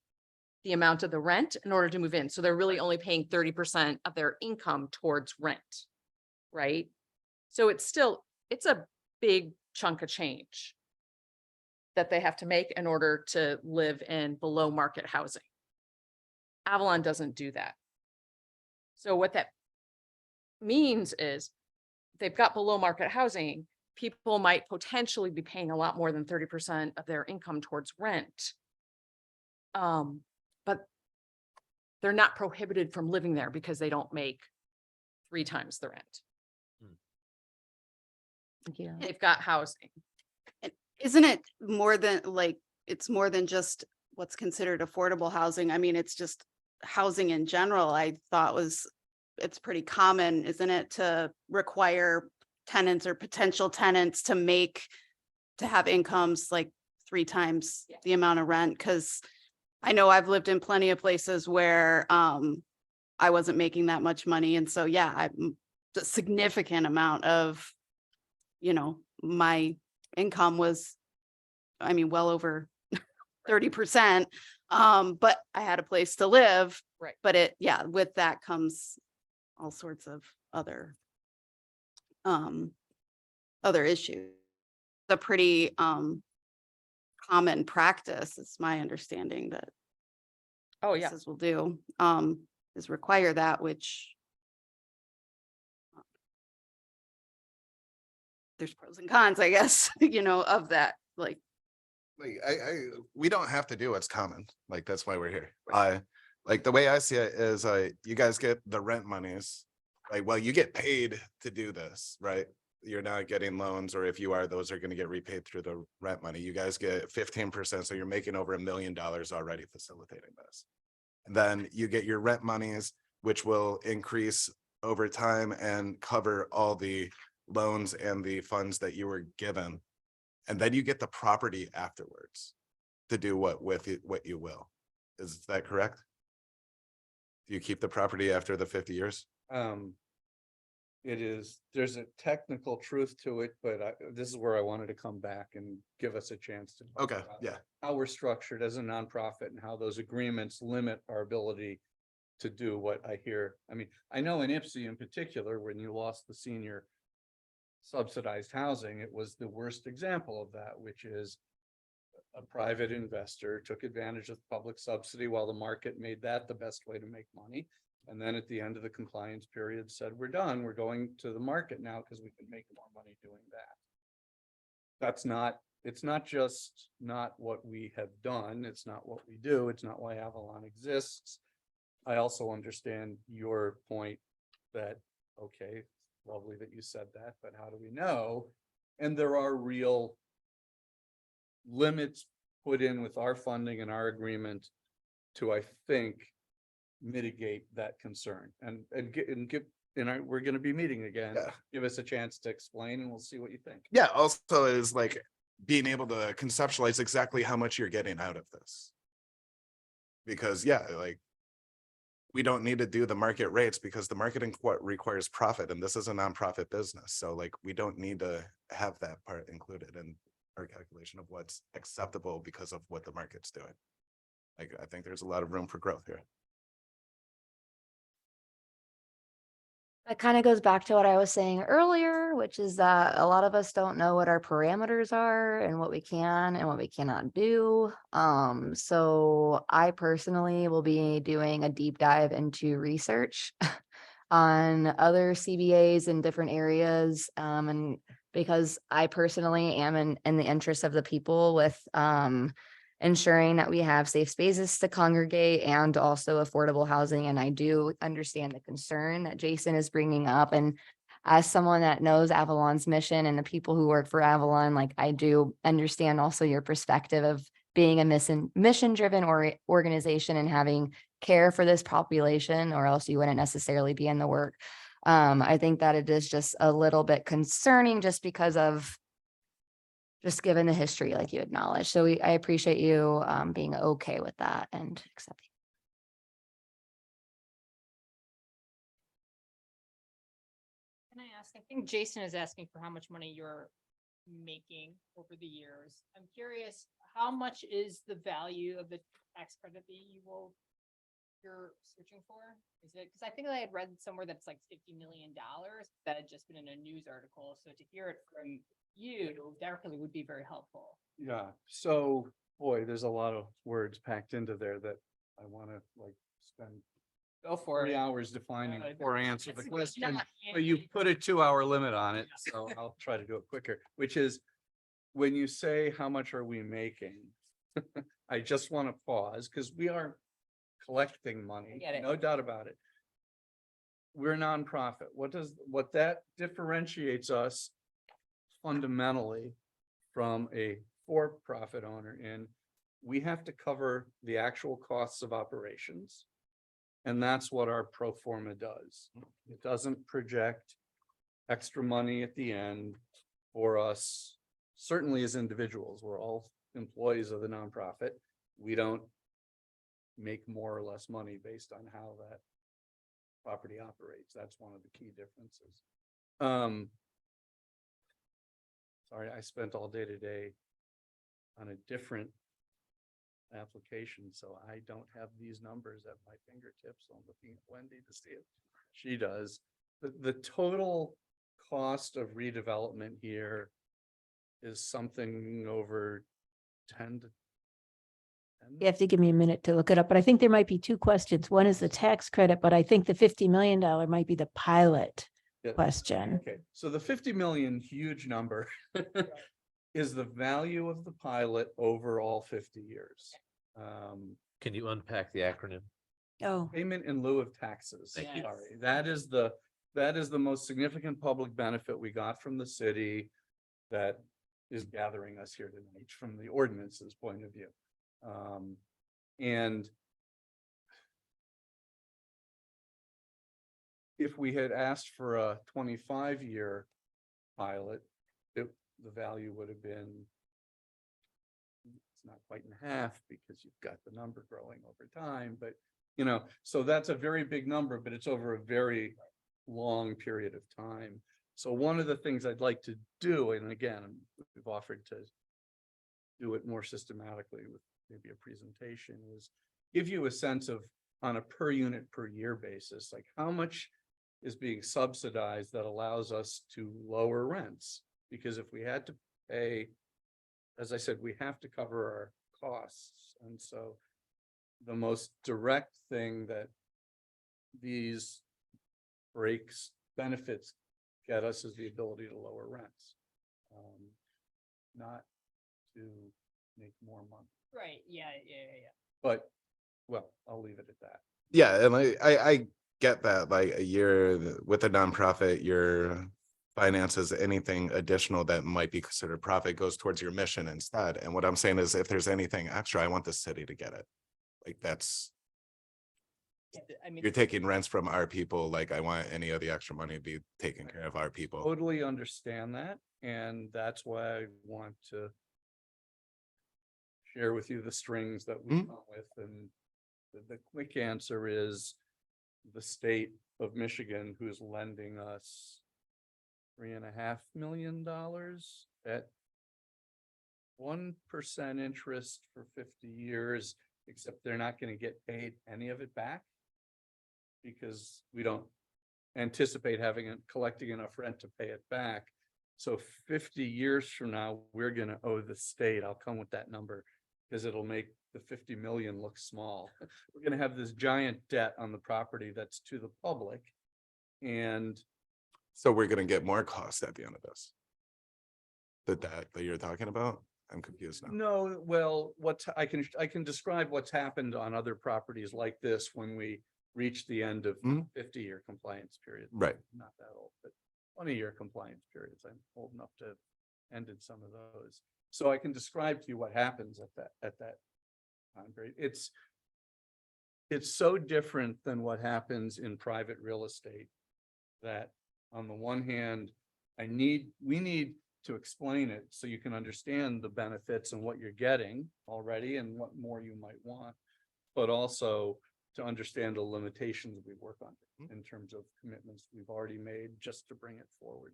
the amount of the rent in order to move in. So they're really only paying 30% of their income towards rent, right? So it's a big chunk of change. that they have to make in order to live in below market housing. Avalon doesn't do that. So what that means is they've got below market housing, people might potentially be paying a lot more than 30% of their income towards rent. But they're not prohibited from living there because they don't make 3 times the rent. Yeah. They've got housing. Isn't it more than like, it's more than just what's considered affordable housing? I mean, it's just housing in general, I thought it's pretty common, isn't it, to require tenants or potential tenants to have incomes like 3 times Yeah. the amount of rent? Cause I know I've lived in plenty of places where I wasn't making that much money. And so, yeah, a significant amount of, my income was, I mean, well over 30%. But I had a place to live. Right. But with that comes all sorts of other issues. A pretty common practice, it's my understanding that Oh, yeah. places will do, is require that, which there's pros and cons, I guess, of that, like. Like, we don't have to do what's common. Like, that's why we're here. Like the way I see it is, you guys get the rent monies. Like, well, you get paid to do this, right? You're not getting loans, or if you are, those are going to get repaid through the rent money. You guys get 15%, so you're making over $1 million already facilitating this. And then you get your rent monies, which will increase over time and cover all the loans and the funds that you were given. And then you get the property afterwards to do what you will. Is that correct? Do you keep the property after the 50 years? There's a technical truth to it, but this is where I wanted to come back and give us a chance to. talk Okay, about yeah. How we're structured as a nonprofit and how those agreements limit our ability to do what I hear. I mean, I know in Ipsy in particular, when you lost the senior subsidized housing, it was the worst example of that, which is a private investor took advantage of public subsidy while the market made that the best way to make money. And then at the end of the compliance period said, we're done, we're going to the market now because we can make more money doing that. It's not just not what we have done. It's not what we do. It's not why Avalon exists. I also understand your point that, okay, lovely that you said that, but how do we know? And there are real limits put in with our funding and our agreement to, I think, mitigate that concern we're going to be meeting again. Yeah. Give us a chance to explain and we'll see what you think. Yeah, also is like being able to conceptualize exactly how much you're getting out of this. Because like we don't need to do the market rates because the market requires profit, and this is a nonprofit business. So like we don't need to have that part included in our calculation of what's acceptable because of what the market's doing. Like, I think there's a lot of room for growth here. That kind of goes back to what I was saying earlier, which is that a lot of us don't know what our parameters are and what we can and what we cannot do. So I personally will be doing a deep dive into research on other CBAs in different areas. And because I personally am in the interest of the people with ensuring that we have safe spaces to congregate and also affordable housing. And I do understand the concern that Jason is bringing up. And as someone that knows Avalon's mission and the people who work for Avalon, like I do understand also your perspective of being a mission-driven organization and having care for this population, or else you wouldn't necessarily be in the work. I think that it is just a little bit concerning just because of just given the history, like you acknowledged. So I appreciate you being okay with that and accepting. Can I ask, I think Jason is asking for how much money you're making over the years. I'm curious, how much is the value of the tax credit that you're searching for? Is it, because I think I had read somewhere that's like $50 million that had just been in a news article. So to hear it from you definitely would be very helpful. Yeah, so, boy, there's a lot of words packed into there that I wanna like spend Go for 3 hours defining before I answer the That's a good question. shot, But you Andy. put a 2 hour limit on it, so I'll try to do it quicker, which is when you say, how much are we making? I just want to pause because we are collecting money, get it. no doubt about it. We're a nonprofit. What that differentiates us fundamentally from a for-profit owner in, we have to cover the actual costs of operations. And that's what our pro forma does. It doesn't project extra money at the end for us. Certainly as individuals, we're all employees of the nonprofit. We don't make more or less money based on how that property operates. That's one of the key differences. Sorry, I spent all day today on a different application, so I don't have these numbers at my fingertips. So I'm looking at Wendy to see if she does. The total cost of redevelopment here is something over 10 to 10. You have to give me a minute to look it up, but I think there might be two questions. One is the tax credit, but I think the $50 million might be the pilot Yeah. question. Okay, so the 50 million, huge number, is the value of the pilot over all 50 years. Can you unpack the acronym? Oh, Payment in lieu of taxes. Thank you. Sorry, that is the most significant public benefit we got from the city that is gathering us here tonight from the ordinance's point of view. And if we had asked for a 25-year pilot, the value would have been, it's not quite in half because you've got the number growing over time, but so that's a very big number, but it's over a very long period of time. So one of the things I'd like to do, and again, we've offered to do it more systematically with maybe a presentation, is give you a sense of, on a per unit per year basis, like how much is being subsidized that allows us to lower rents. Because if we had to pay, as I said, we have to cover our costs. And so the most direct thing that these benefits get us is the ability to lower rents. Not to make more money, Right, yeah. but, well, I'll leave it at that. Yeah, and I get that, like, a year with a nonprofit, your finances, anything additional that might be considered profit goes towards your mission instead. And what I'm saying is, if there's anything extra, I want the city to get it. Like, that's, I mean, you're taking rents from our people, like I want any of the extra money to be taken care of our people. Totally understand that, and that's why I want to share with you the strings that we come with, and the quick answer is the state of Michigan, who's lending us $3.5 million at 1% interest for 50 years, except they're not going to get paid any of it back because we don't anticipate collecting enough rent to pay it back. So 50 years from now, we're going to owe the state. I'll come with that number because it'll make the 50 million look small. We're going to have this giant debt on the property that's to the public. And So we're gonna get more costs at the end of this. That you're talking about? I'm confused now. no, well, I can describe what's happened on other properties like this when we reach the end of 50-year compliance period. Right. Not that old, but 20-year compliance periods. I'm old enough to have ended some of those. So I can describe to you what happens at that time period. It's so different than what happens in private real estate that on the one hand, we need to explain it so you can understand the benefits and what you're getting already and what more you might want, but also to understand the limitations we work on in terms of commitments we've already made just to bring it forward.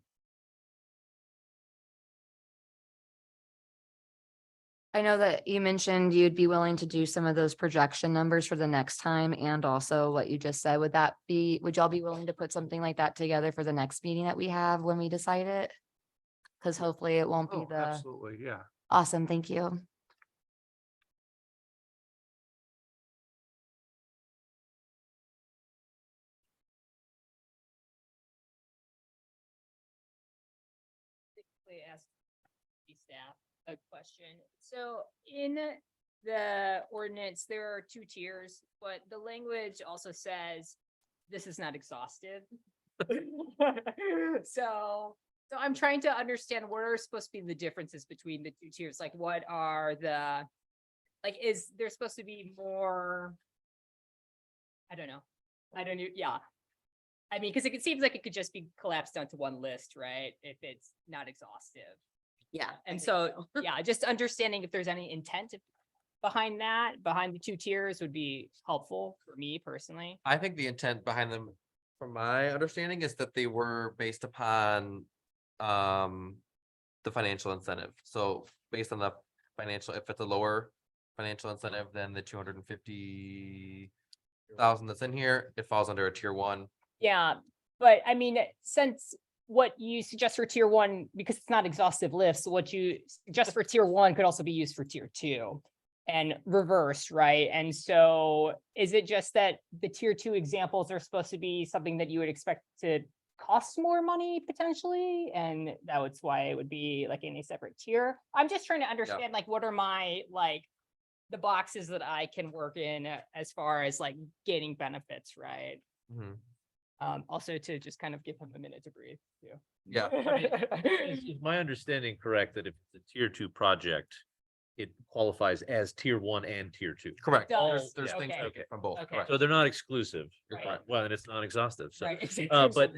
I know that you mentioned you'd be willing to do some of those projection numbers for the next time and also what you just said. Would y'all be willing to put something like that together for the next meeting that we have when we decide it? Because hopefully it won't be Oh, the, absolutely, yeah. Awesome, thank you. Basically ask the staff a question. So in the ordinance, there are 2 tiers, but the language also says this is not exhaustive. So I'm trying to understand what are supposed to be the differences between the 2 tiers, like what are the, like, is there supposed to be more? I don't know. Yeah. I mean, because it seems like it could just be collapsed down to one list, right? If it's not exhaustive. Yeah. And so, yeah, just understanding if there's any intent behind that, behind the 2 tiers would be helpful for me personally. I think the intent behind them, from my understanding, is that they were based upon the financial incentive. So based on the financial, if it's a lower financial incentive than the 250,000 that's in here, it falls under a tier 1. Yeah, but I mean, since what you suggest for tier 1, because it's not exhaustive lifts, what you suggest for tier 1 could also be used for tier 2 and reversed, right? And so is it just that the tier 2 examples are supposed to be something that you would expect to cost more money potentially? And that's why it would be like in a separate tier. I'm just trying to understand, like, what are my, like, the boxes that I can work in as far as like gaining benefits, right? Mhm. Also to just kind of give him a minute to breathe too. Yeah. Is my understanding correct that if it's a tier 2 project, it qualifies as tier 1 and tier 2? Correct. Does, There's things okay. like from both. Okay. Correct. So they're not exclusive. You're Right. correct. Well, and it's not exhaustive, so. Right. But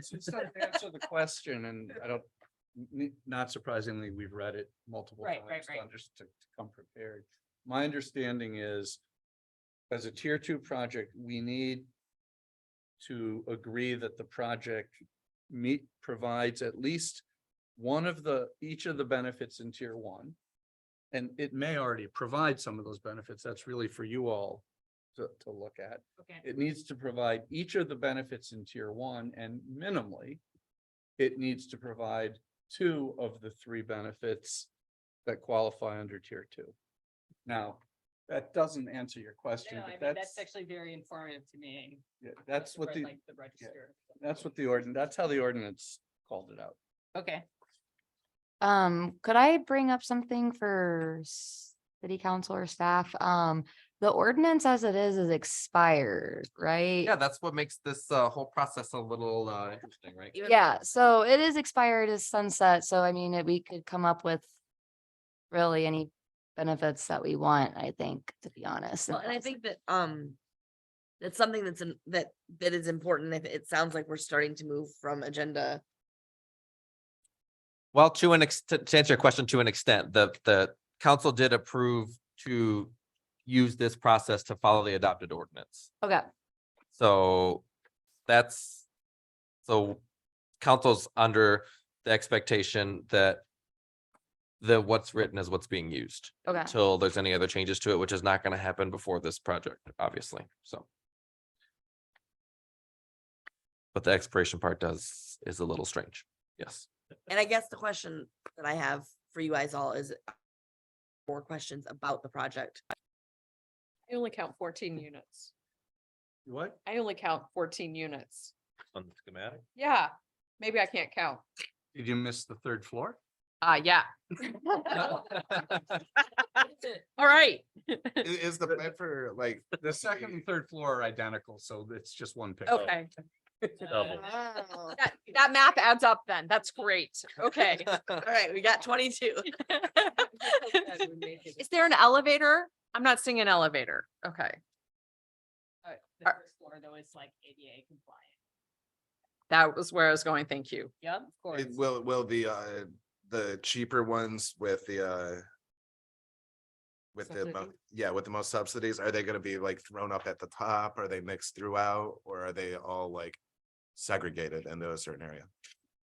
Since that answer the question, and I don't, not surprisingly, we've read it multiple Right, times right, to right. to come prepared. My understanding is, as a tier 2 project, we need to agree that the project provides at least one of each of the benefits in tier 1. And it may already provide some of those benefits. That's really for you all to look at. Okay. It needs to provide each of the benefits in tier 1, and minimally, it needs to provide 2 of the 3 benefits that qualify under tier 2. Now, that doesn't answer your question, No, I but mean, that's actually very informative to me. yeah, that's what Like the register. that's how the ordinance called it out. Okay. Could I bring up something for city council or staff? The ordinance as it is expired, right? Yeah, that's what makes this whole process a little interesting, right? Yeah, so it is expired as sunset, so I mean, we could come up with really any benefits that we want, I think, to be honest. Well, and I think that, that's something that's that is important. If it sounds like we're starting to move from agenda. Well, to answer your question, to an extent, the council did approve to use this process to follow the adopted ordinance. Okay, So council's under the expectation that what's written is what's being used okay. until there's any other changes to it, which is not going to happen before this project, obviously, so. But the expiration part is a little strange, yes. And I guess the question that I have for you guys all is more questions about the project. I only count 14 units. What? I only count 14 units. on the schematic. Yeah, maybe I can't count. Did you miss the 3rd floor? Yeah. All right. Is the plan for like, The 2nd and 3rd floor are identical, so it's just one picture. Okay, Double. that math adds up then. That's great. Okay. All right, we got 22. Is there an elevator? I'm not seeing an elevator. Okay. The first floor though is like ADA compliant. That was where I was going. Thank you. Yep, of course. will the cheaper ones with the with the most subsidies, are they gonna be like thrown up at the top? Are they mixed throughout, or are they all like segregated into a certain area?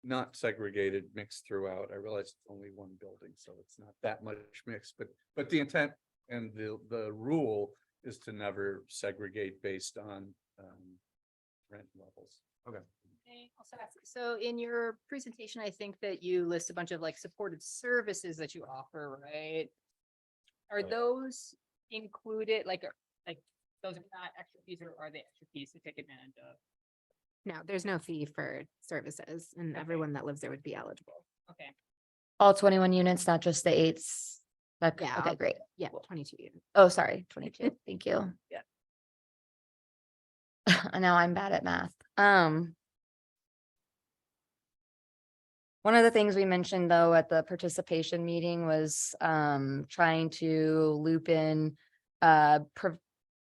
Not segregated, mixed throughout. I realize it's only one building, so it's not that much mixed, but the intent and the rule is to never segregate based on rent levels. Okay. Okay, also ask- So in your presentation, I think that you list a bunch of like supported services that you offer, right? Are Right. those included, like, those are not extra fees, or are they extra fees to take advantage of? No, there's no fee for services and Okay. everyone that lives there would be eligible. Okay. All 21 units, not just the eights? Yeah, Okay, I'll- great. Yeah, 22 units. Oh, sorry, 22. Thank you. Yeah. Now I'm bad at math. One of the things we mentioned though at the participation meeting was trying to loop in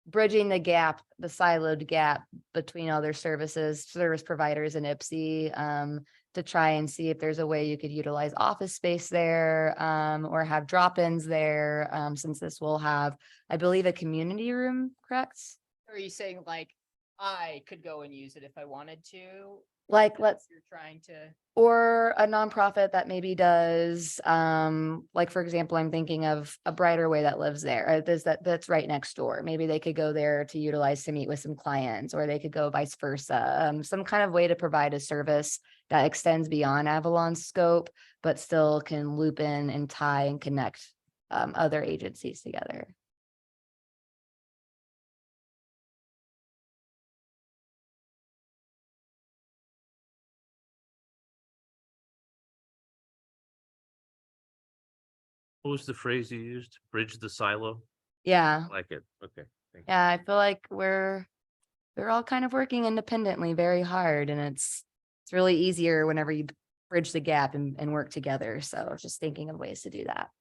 bridging the gap, the siloed gap between other service providers in IPSI, to try and see if there's a way you could utilize office space there, or have drop-ins there, since this will have, I believe, a community room, correct? Or are you saying like, I could go and use it if I wanted to? Like, You're trying to, or a nonprofit that maybe does, like, for example, I'm thinking of a Brighter Way that lives there, that's right next door. Maybe they could go there to utilize to meet with some clients, or they could go vice versa. Some kind of way to provide a service that extends beyond Avalon's scope, but still can loop in and tie and connect other agencies together. What was the phrase you used? Bridge the silo? Yeah, I like it. Okay. Thank you. yeah, I feel like we're all kind of working independently very hard, and it's really easier whenever you bridge the gap and work together. So just thinking of ways to do that.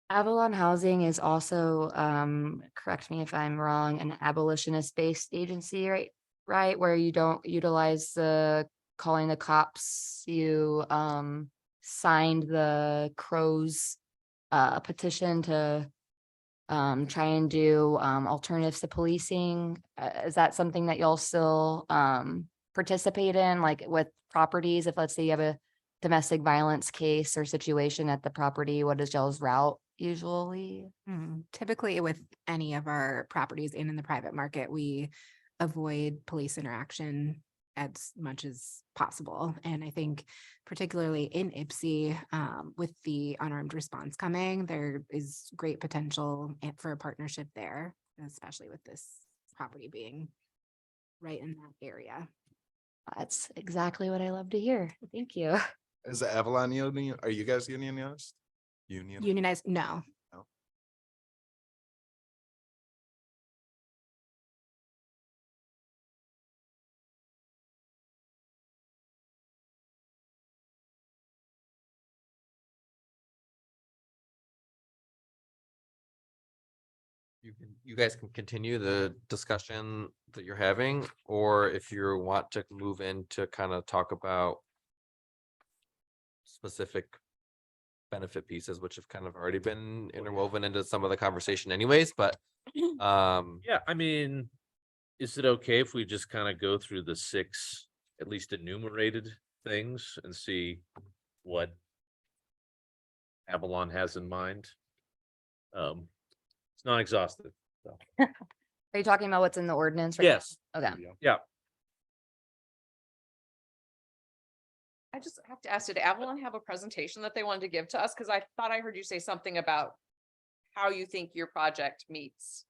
Avalon Housing is also, correct me if I'm wrong, an abolitionist-based agency, right? Right, where you don't utilize the calling the cops, you signed the Crows petition to try and do alternatives to policing. Is that something that y'all still participate in, like with properties? If let's say you have a domestic violence case or situation at the property, what is y'all's route usually? Typically with any of our properties in the private market, we avoid police interaction as much as possible. And I think particularly in IPSI, with the unarmed response coming, there is great potential for a partnership there, especially with this property being right in that area. That's exactly what I love to hear. Thank you. Is the Avalon union, are you guys unionized? Union? Unionized, no. You guys can continue the discussion that you're having, or if you want to move in to kind of talk about specific benefit pieces, which have kind of already been interwoven into some of the conversation anyways, but Yeah, I mean, is it okay if we just kind of go through the 6, at least enumerated things and see what Avalon has in mind? It's not exhaustive. So. Are you talking about what's in the ordinance? Right Yes. now? Okay. Yeah. I just have to ask, did Avalon have a presentation that they wanted to give to us? Because I thought I heard you say something about how you think your project meets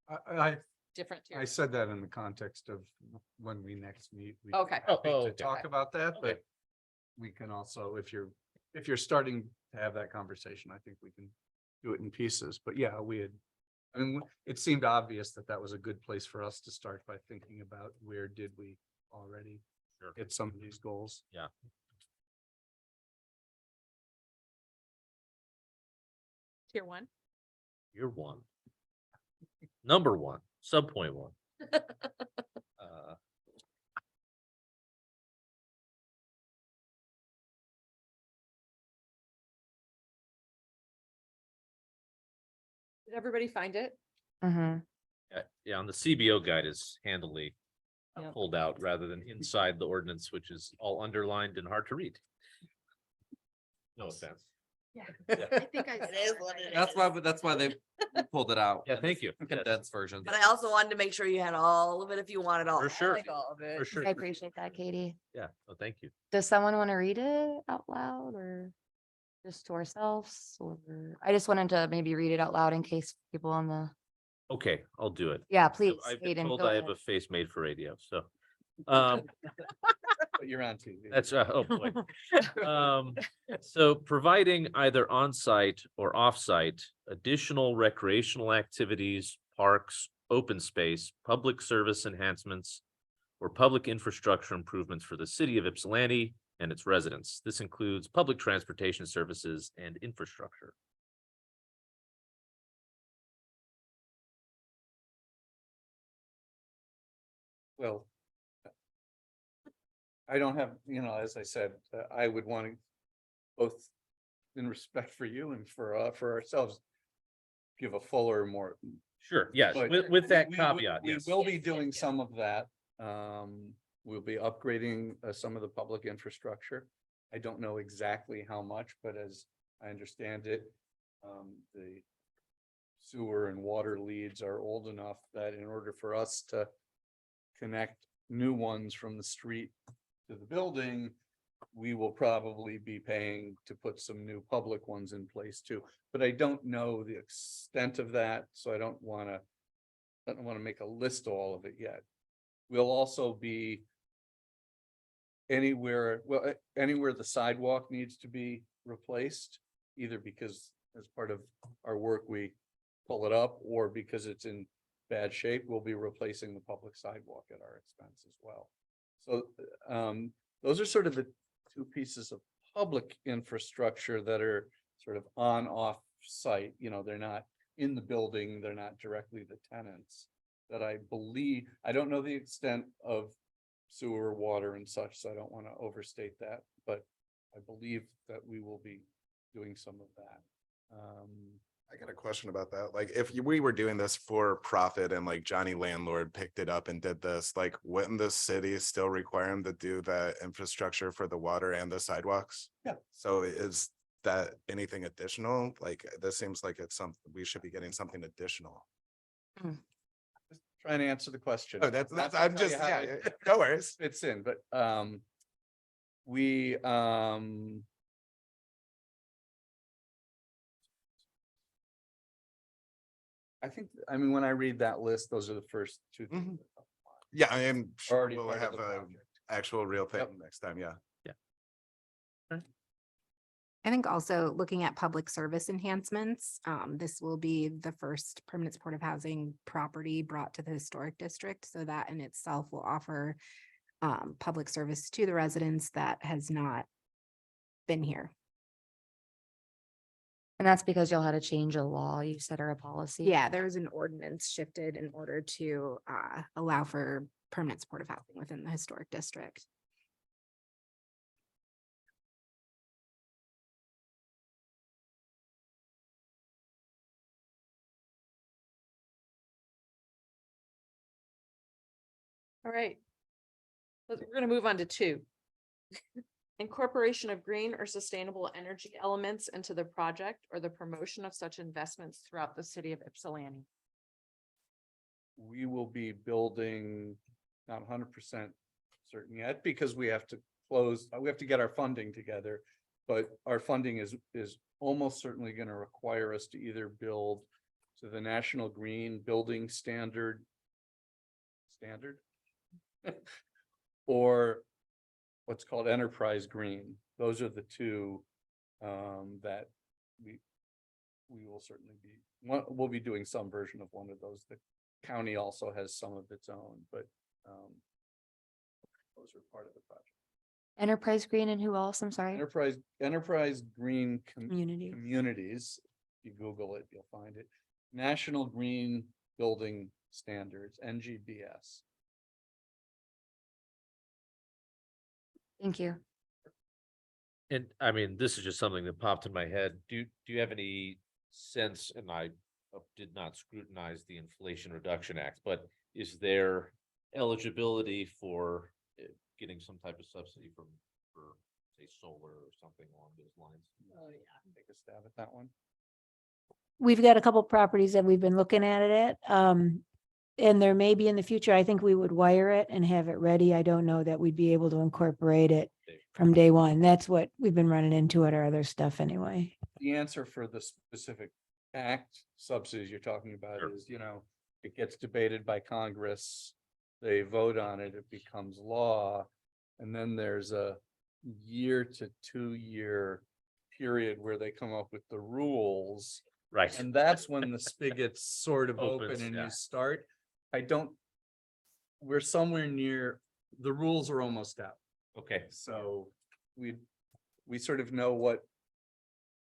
I different I tiers. said that in the context of when we next meet. we Okay. can happy to okay. talk about that, Okay. but we can also, if you're starting to have that conversation, I think we can do it in pieces. But yeah, I mean, it seemed obvious that that was a good place for us to start by thinking about where did we already hit some of these goals. Yeah. Tier 1. You're 1. Number 1, sub-point 1. Did everybody find it? Mm-hmm. Yeah, on the CBO guide is handily Yep. pulled out rather than inside the ordinance, which is all underlined and hard to read. No offense. I think I. It is what it That's is. why, that's why they pulled it out. Yeah, in thank this you. Yes. Condensed version. But I also wanted to make sure you had all of it if you wanted all. For sure. like all of it. For sure. I appreciate that, Katie. Yeah, oh, thank you. Does someone want to read it out loud or just to ourselves? Or I just wanted to maybe read it out loud in case people on the, Okay, I'll do it. yeah, please. I've been Hayden, told go I have ahead. a face made for radio, so. Um, But you're on TV. that's, oh boy. So providing either on-site or off-site additional recreational activities, parks, open space, public service enhancements, or public infrastructure improvements for the city of Ypsilanti and its residents. This includes public transportation services and infrastructure. Well, I don't have, as I said, I would want to both in respect for you and for ourselves, give a fuller, more. Sure, yes, but with that we- caveat, We yes. will be doing some of that. We'll be upgrading some of the public infrastructure. I don't know exactly how much, but as I understand it, the sewer and water leads are old enough that in order for us to connect new ones from the street to the building, we will probably be paying to put some new public ones in place too. But I don't know the extent of that, so I don't want to make a list of all of it yet. We'll also be anywhere the sidewalk needs to be replaced, either because as part of our work, we pull it up, or because it's in bad shape, we'll be replacing the public sidewalk at our expense as well. So those are sort of the two pieces of public infrastructure that are sort of on off site, they're not in the building, they're not directly the tenants. That I believe, I don't know the extent of sewer, water and such, so I don't want to overstate that, but I believe that we will be doing some of that. I got a question about that. Like, if we were doing this for profit and like Johnny Landlord picked it up and did this, like, wouldn't the city still require him to do the infrastructure for the water and the sidewalks? Yeah. So is that anything additional? Like, this seems like it's something, we should be getting something additional. Just trying to answer the question. Oh, that's, Not to I'm tell you just, how yeah, it yeah, no worries. fits in, but we I mean, when I read that list, those are the first two things. Mhm. Yeah, I am sure Already we'll part of have the a project. actual real thing Yep. next time, yeah. I think also looking at public service enhancements, this will be the first permanent supportive housing property brought to the historic district. So that in itself will offer public service to the residents that has not been here. And that's because y'all had to change a law, you said, or a policy? Yeah, there was an ordinance shifted in order to allow for permanent supportive housing within the historic district. All right. We're gonna move on to 2. Incorporation of green or sustainable energy elements into the project or the promotion of such investments throughout the city of Ypsilanti. We will be building, not 100% certain yet, because we have to get our funding together. But our funding is almost certainly going to require us to either build to the National Green Building Standard. Or what's called Enterprise Green. Those are the two that we will certainly be, we'll be doing some version of one of those. The county also has some of its own, but those are part of the project. Enterprise Green and who else? I'm sorry. Enterprise Green Community. Communities. If you Google it, you'll find it. National Green Building Standards, NGBS. Thank you. And I mean, this is just something that popped in my head. Do you have any sense, and I did not scrutinize the Inflation Reduction Act, but is there eligibility for getting some type of subsidy for say solar or something along those lines. Oh, yeah. Take a stab at that one. We've got a couple properties that we've been looking at it. And there may be in the future, I think we would wire it and have it ready. I don't know that we'd be able to incorporate it from day one. That's what we've been running into at our other stuff anyway. The answer for the specific act subsidies you're talking about Sure. is, it gets debated by Congress. They vote on it, it becomes law. And then there's a 1 to 2 year period where they come up with the rules. Right. And that's when the spigots sort of open Opens, and yeah. you start. We're somewhere near, the rules are almost out. Okay. So we sort of know what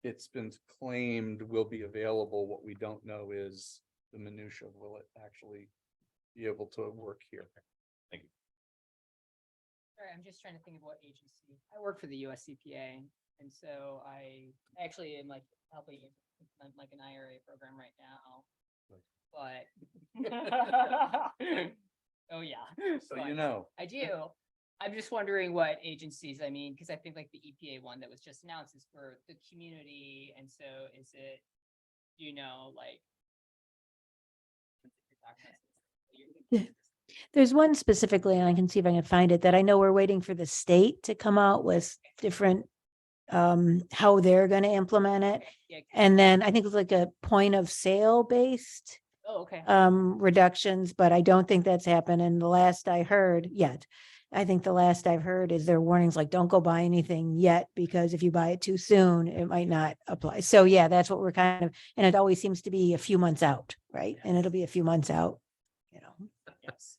it's been claimed will be available. What we don't know is the minutia. Will it actually be able to work here? Sorry, I'm just trying to think of what agency. I work for the US CPA, and so I actually am like helping implement like an IRA program right now. But oh yeah. So but I do. I'm just wondering what agencies, I mean, because I think like the EPA one that was just announced is for the community, and so is it, like. There's one specifically, and I can see if I can find it, that I know we're waiting for the state to come out with different how they're gonna implement it. Yeah. And then I think it's like a point of sale based Oh, okay. reductions, but I don't think that's happened. And the last I heard yet, I think the last I've heard is there are warnings like, don't go buy anything yet, because if you buy it too soon, it might not apply. So yeah, that's what we're and it always seems to be a few months out, right? And it'll be a few months out, Yes.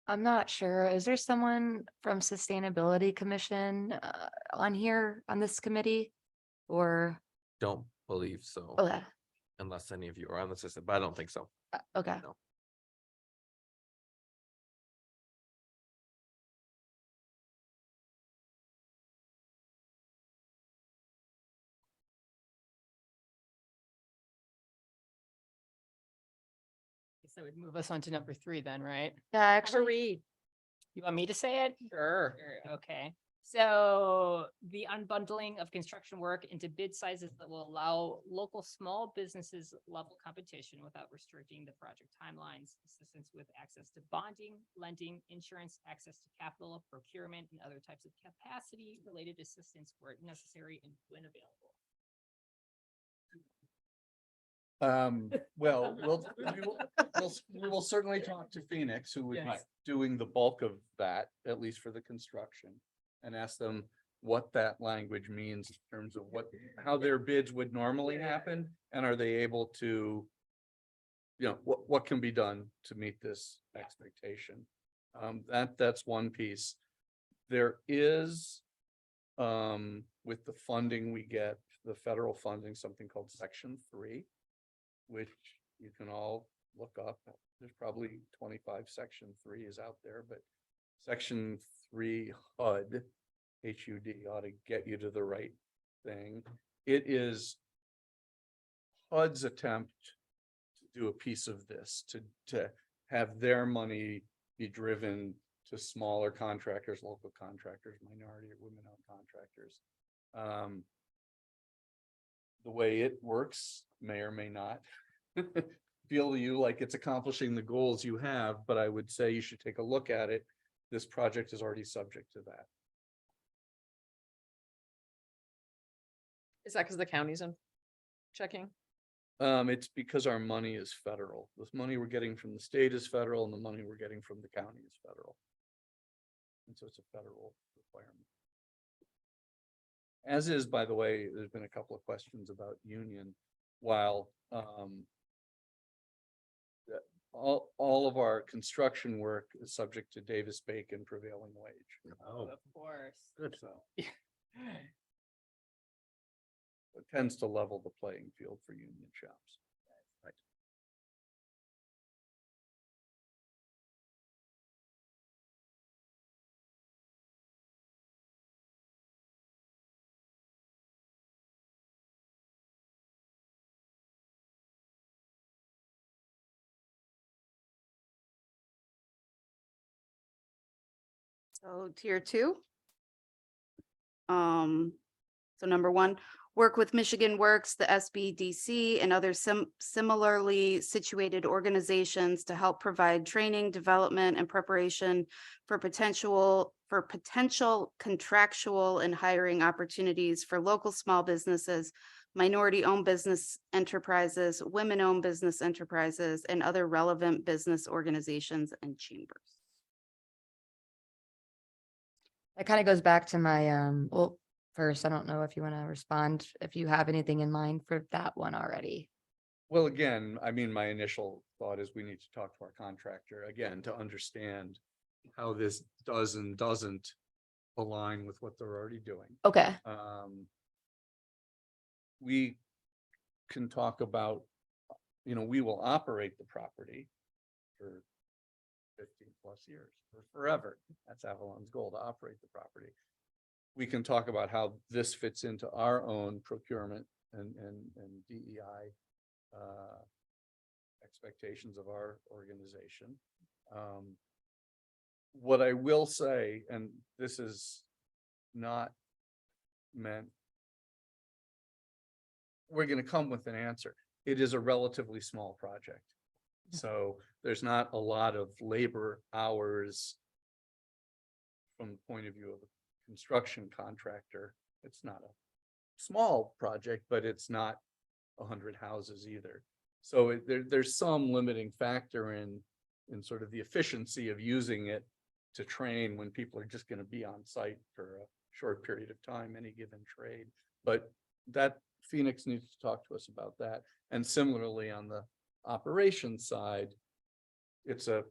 I'm not sure. Is there someone from Sustainability Commission on here on this committee? Or, Don't believe so, okay, unless any of you are on the system, but I don't think so. okay. No. Guess that would move us on to number 3 then, right? Yeah, actually, You want me to say it? Sure. Okay. So the unbundling of construction work into bid sizes that will allow local small businesses level competition without restricting the project timelines, assistance with access to bonding, lending, insurance, access to capital, procurement, and other types of capacity related assistance where necessary and when available. Well, we will certainly talk to Phoenix, who would be Yes. doing the bulk of that, at least for the construction. And ask them what that language means in terms of how their bids would normally happen, and are they able to. What can be done to meet this expectation? That's one piece. There is. With the funding we get, the federal funding, something called Section 3. Which you can all look up. There's probably 25 Section 3s out there, but Section 3 HUD, HUD ought to get you to the right thing. It is HUD's attempt to do a piece of this, to have their money be driven to smaller contractors, local contractors, minority or women-owned contractors. The way it works may or may not feel to you like it's accomplishing the goals you have, but I would say you should take a look at it. This project is already subject to that. Is that because the county's in checking? It's because our money is federal. This money we're getting from the state is federal, and the money we're getting from the county is federal. And so it's a federal requirement. As is, by the way, there's been a couple of questions about union, while all of our construction work is subject to Davis-Bacon prevailing wage. Oh, Of course. Good. So it tends to level the playing field for union shops. So tier 2. So number 1, work with Michigan Works, the SBDC, and other similarly situated organizations to help provide training, development, and preparation for potential contractual and hiring opportunities for local small businesses, minority-owned business enterprises, women-owned business enterprises, and other relevant business organizations and chambers. That kind of goes back to my, well, first, I don't know if you want to respond, if you have anything in mind for that one already. Well, again, I mean, my initial thought is we need to talk to our contractor again to understand how this does and doesn't align with what they're already doing. Okay, We can talk about, we will operate the property for 15+ years, or forever. That's Avalon's goal, to operate the property. We can talk about how this fits into our own procurement and DEI expectations of our organization. What I will say, and this is not meant, we're going to come with an answer. It is a relatively small project. So there's not a lot of labor hours from the point of view of a construction contractor. It's not a small project, but it's not 100 houses either. So there's some limiting factor in sort of the efficiency of using it to train when people are just going to be on site for a short period of time, any given trade. But that Phoenix needs to talk to us about that. And similarly on the operations side, it's a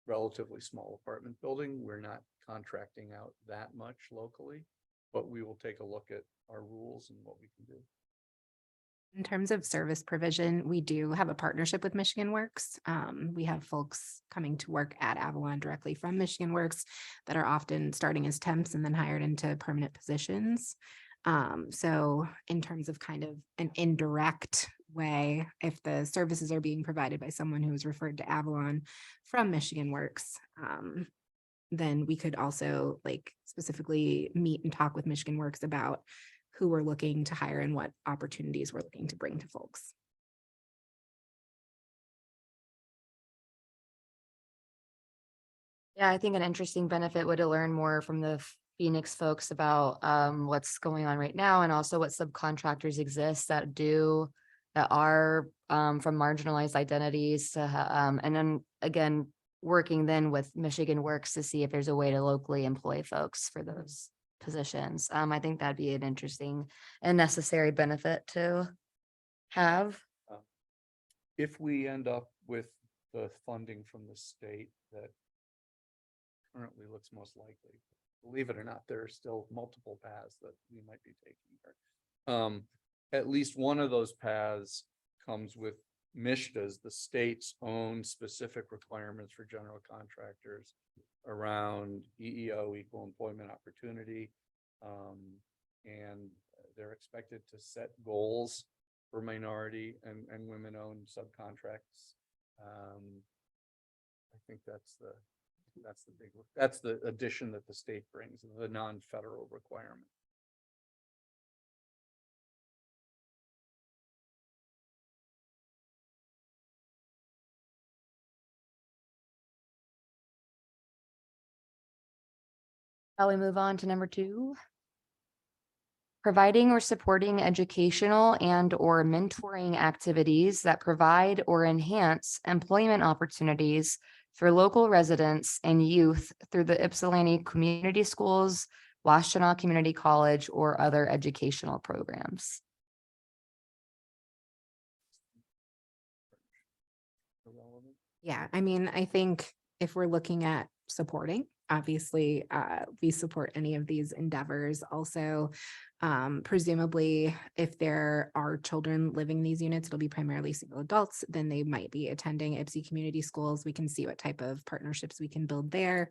relatively small apartment building. We're not contracting out that much locally, but we will take a look at our rules and what we can do. In terms of service provision, we do have a partnership with Michigan Works. We have folks coming to work at Avalon directly from Michigan Works that are often starting as temps and then hired into permanent positions. So in terms of kind of an indirect way, if the services are being provided by someone who is referred to Avalon from Michigan Works, then we could also like specifically meet and talk with Michigan Works about who we're looking to hire and what opportunities we're looking to bring to folks. yeah, I think an interesting benefit would to learn more from the Phoenix folks about what's going on right now, and also what subcontractors exist that are from marginalized identities to and then again working then with Michigan Works to see if there's a way to locally employ folks for those positions. I think that'd be an interesting and necessary benefit to have. If we end up with the funding from the state that currently looks most likely, believe it or not, there are still multiple paths that we might be taking here. At least one of those paths comes with MISHDA's, the state's own specific requirements for general contractors around EEO, equal employment opportunity. And they're expected to set goals for minority and women-owned subcontracts. I think that's the addition that the state brings, the non-federal requirement. Shall we move on to number 2? Providing or supporting educational and or mentoring activities that provide or enhance employment opportunities for local residents and youth through the Ypsilanti Community Schools, Washtenaw Community College, or other educational programs. Yeah, I mean, I think if we're looking at supporting, obviously, we support any of these endeavors. Also, presumably, if there are children living in these units, it'll be primarily single adults, then they might be attending Ypsi Community Schools. We can see what type of partnerships we can build there.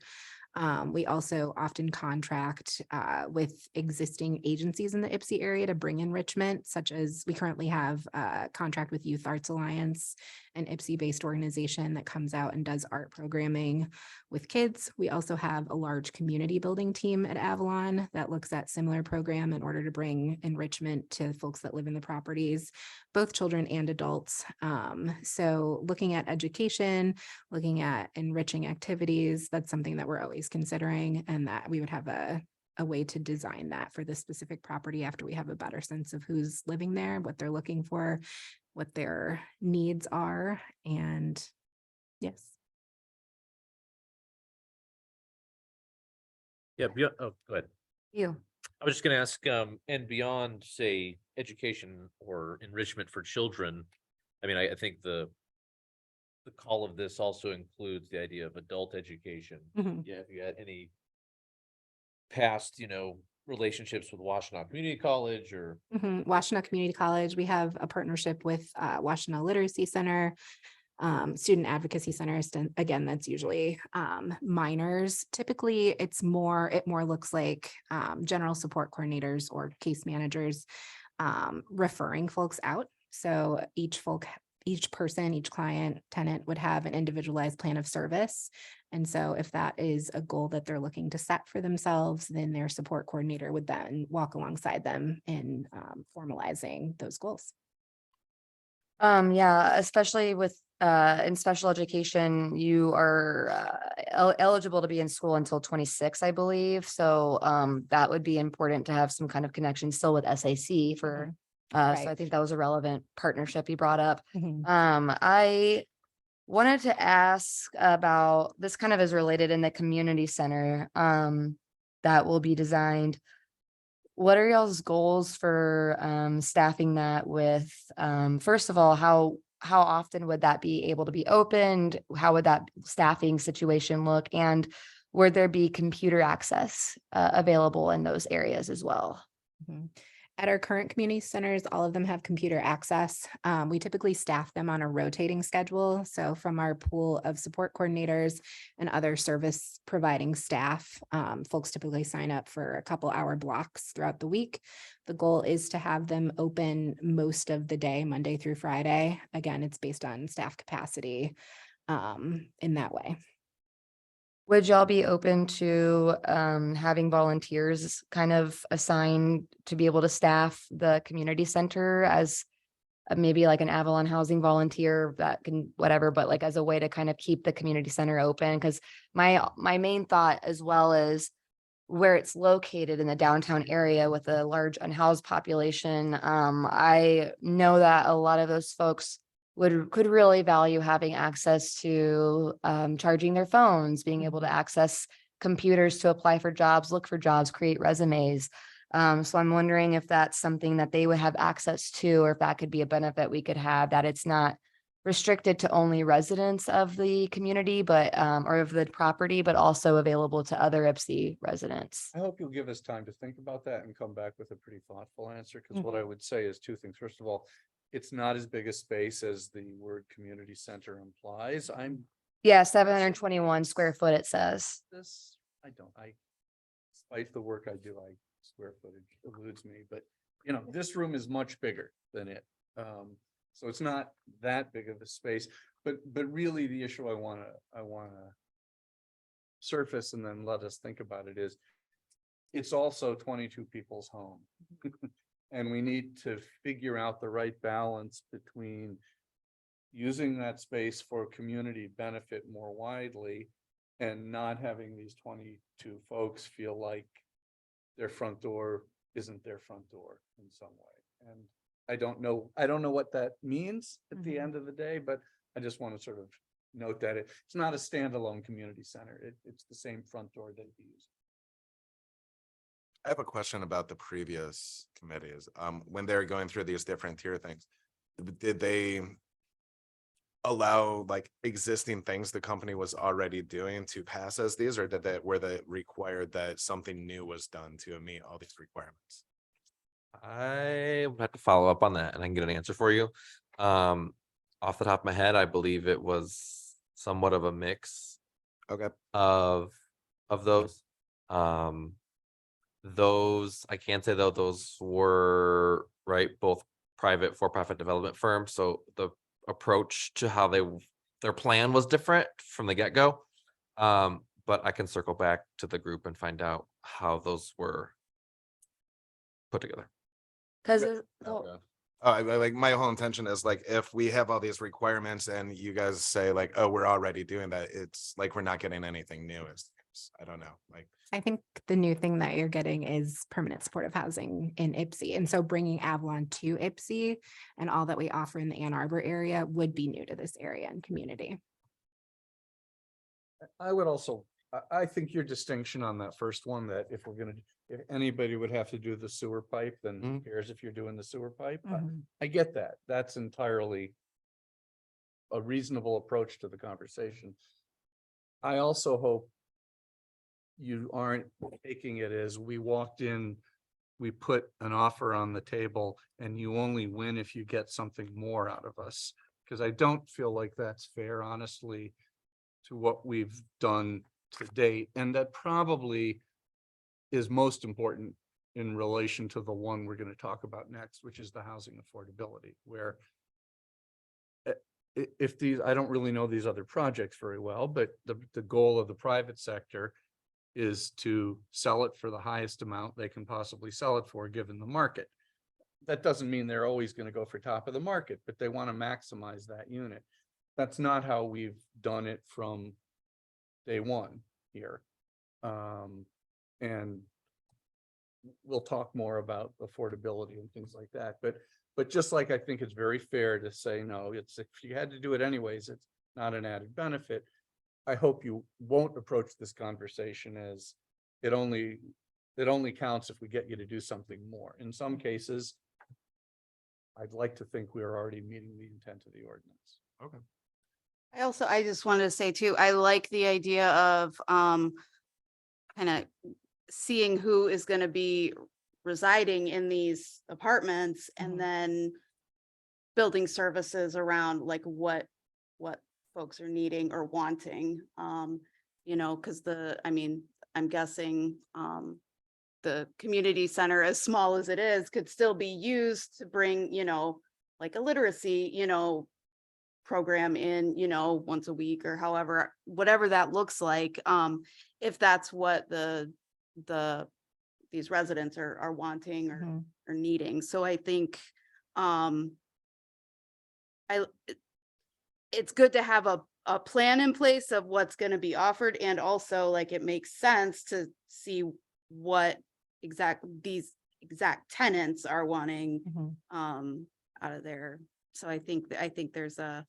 We also often contract with existing agencies in the Ypsi area to bring enrichment, such as we currently have a contract with Youth Arts Alliance, an Ypsi-based organization that comes out and does art programming with kids. We also have a large community building team at Avalon that looks at similar program in order to bring enrichment to folks that live in the properties, both children and adults. So looking at education, looking at enriching activities, that's something that we're always considering, and that we would have a way to design that for this specific property after we have a better sense of who's living there, what they're looking for, what their needs are, and yes. Yeah, oh, go ahead. You. I was just gonna ask, and beyond, say, education or enrichment for children, I mean, I think the call of this also includes the idea of adult education. Mhm. Yeah, if you had any past, relationships with Washtenaw Community College or, Washtenaw Community College, we have a partnership with Washtenaw Literacy Center, Student Advocacy Center. Again, that's usually minors. Typically, it more looks like general support coordinators or case managers referring folks out. So each person, each client, tenant would have an individualized plan of service. And so if that is a goal that they're looking to set for themselves, then their support coordinator would then walk alongside them in formalizing those goals. Yeah, especially with in special education, you are eligible to be in school until 26, I believe. So that would be important to have some kind of connection still with SAC for so I Right. think that was a relevant partnership you brought up. Mhm. I wanted to ask about, this kind of is related in the community center that will be designed. What are y'all's goals for staffing that with, first of all, how often would that be able to be opened? How would that staffing situation look? And would there be computer access available in those areas as well? Mhm. At our current community centers, all of them have computer access. We typically staff them on a rotating schedule. So from our pool of support coordinators and other service providing staff, folks typically sign up for a couple hour blocks throughout the week. The goal is to have them open most of the day, Monday through Friday. Again, it's based on staff capacity in that way. Would y'all be open to having volunteers kind of assigned to be able to staff the community center as maybe like an Avalon housing volunteer that can whatever, but like as a way to kind of keep the community center open? Because my main thought as well is where it's located in the downtown area with a large unhoused population. I know that a lot of those folks could really value having access to charging their phones, being able to access computers to apply for jobs, look for jobs, create resumes. So I'm wondering if that's something that they would have access to, or if that could be a benefit we could have, that it's not restricted to only residents of the community, but or of the property, but also available to other Ypsi residents. I hope you'll give us time to think about that and come back with a pretty thoughtful answer, because what I would say is two things. First of all, it's not as big a space as the word community center implies. Yeah, 721 square foot, it says. Despite the work I do, square footage eludes me, but this room is much bigger than it. So it's not that big of a space, but really the issue I wanna surface and then let us think about it is, it's also 22 people's home. And we need to figure out the right balance between using that space for community benefit more widely and not having these 22 folks feel like their front door isn't their front door in some way. And I don't know what that means at the end of the day, but I just want to sort of note that it's not a standalone community center. It's the same front door that we use. I have a question about the previous committees. When they're going through these different tier things, did they allow like existing things the company was already doing to pass as these, or were they required that something new was done to meet all these requirements? I would have to follow up on that and I can get an answer for you. Off the top of my head, I believe it was somewhat of a mix Okay. of of those. Those, I can say though, those were, right, both private for-profit development firms, so the approach to how their plan was different from the get-go. But I can circle back to the group and find out how those were put together. Cause Like my whole intention is like, if we have all these requirements and you guys say like, oh, we're already doing that, it's like, we're not getting anything new. I don't know, like. I think the new thing that you're getting is permanent supportive housing in Ipsy. And so bringing Avalon to Ipsy and all that we offer in the Ann Arbor area would be new to this area and community. I would also, I think your distinction on that first one, that if if anybody would have to do the sewer pipe, then who cares if you're doing the sewer pipe? I get that. That's entirely a reasonable approach to the conversation. I also hope you aren't taking it as we walked in, we put an offer on the table and you only win if you get something more out of us. Because I don't feel like that's fair, honestly, to what we've done to date. And that probably is most important in relation to the one we're going to talk about next, which is the housing affordability, where if these, I don't really know these other projects very well, but the goal of the private sector is to sell it for the highest amount they can possibly sell it for, given the market. That doesn't mean they're always going to go for top of the market, but they want to maximize that unit. That's not how we've done it from day one here. And we'll talk more about affordability and things like that. But just like I think it's very fair to say, no, it's, if you had to do it anyways, it's not an added benefit. I hope you won't approach this conversation as it only counts if we get you to do something more. In some cases, I'd like to think we're already meeting the intent of the ordinance. Okay. I just wanted to say too, I like the idea of kind of seeing who is going to be residing in these apartments and then building services around like what folks are needing or wanting. You know, because I'm guessing the community center, as small as it is, could still be used to bring, you know, like a literacy, you know, program in, you know, once a week or however, whatever that looks like. If that's what these residents are wanting or needing. So I think it's good to have a plan in place of what's going to be offered, and also like it makes sense to see what these exact tenants are wanting out of there. So I think there's a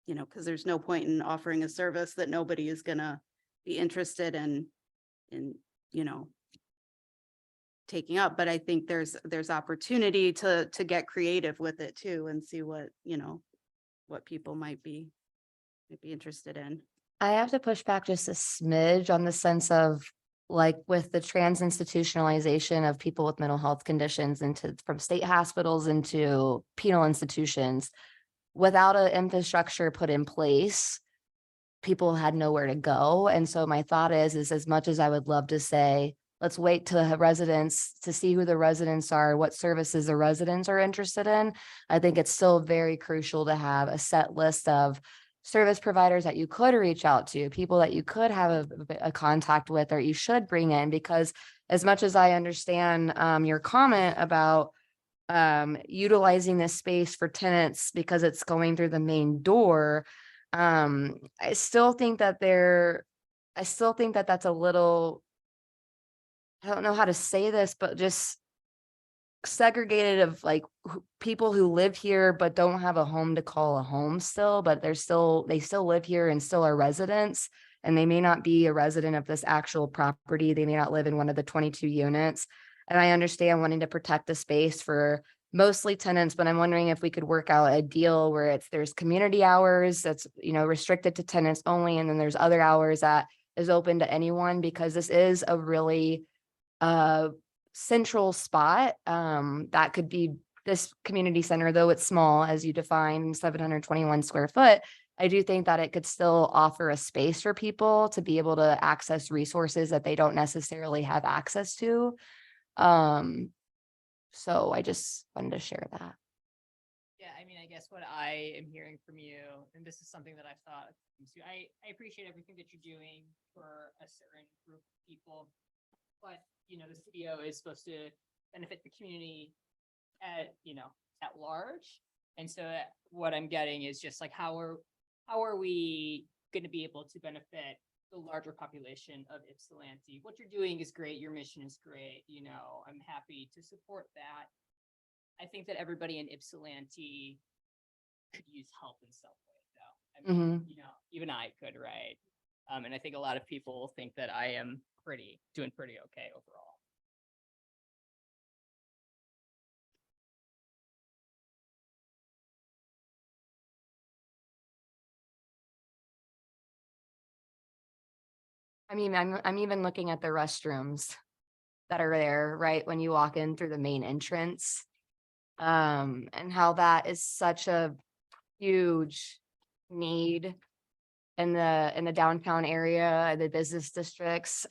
you know, because there's no point in offering a service that nobody is gonna be interested in you know, taking up. But I think there's opportunity to get creative with it too and see what, you know, what people might be interested in. I have to push back just a smidge on the sense of, like, with the trans institutionalization of people with mental health conditions from state hospitals into penal institutions, without an infrastructure put in place, people had nowhere to go. And so my thought is as much as I would love to say, let's wait to have residents to see who the residents are, what services the residents are interested in. I think it's still very crucial to have a set list of service providers that you could reach out to, people that you could have a contact with, or you should bring in, because as much as I understand your comment about utilizing this space for tenants because it's going through the main door, I still think that that's a little, I don't know how to say this, but just segregated of like people who live here but don't have a home to call a home still, but they still live here and still are residents, and they may not be a resident of this actual property. They may not live in one of the 22 units. And I understand wanting to protect the space for mostly tenants, but I'm wondering if we could work out a deal where there's community hours that's, you know, restricted to tenants only, and then there's other hours that is open to anyone, because this is a really central spot that could be this community center, though it's small, as you define, 721 square foot, I do think that it could still offer a space for people to be able to access resources that they don't necessarily have access to. So I just wanted to share that. Yeah, I mean, I guess what I am hearing from you, and this is something that I've thought, I appreciate everything that you're doing for a certain group of people. But, you know, the CBO is supposed to benefit the community at large. And so what I'm getting is just like, how are we going to be able to benefit the larger population of Ypsilanti? What you're doing is great. Your mission is great. You know, I'm happy to support that. I think that everybody in Ypsilanti could use help in some way, though. I mean, you know, even I could, right? And I think a lot of people think that I am doing pretty okay overall. I mean, I'm even looking at the restrooms that are there, right, when you walk in through the main entrance. And how that is such a huge need in the downtown area, the business districts.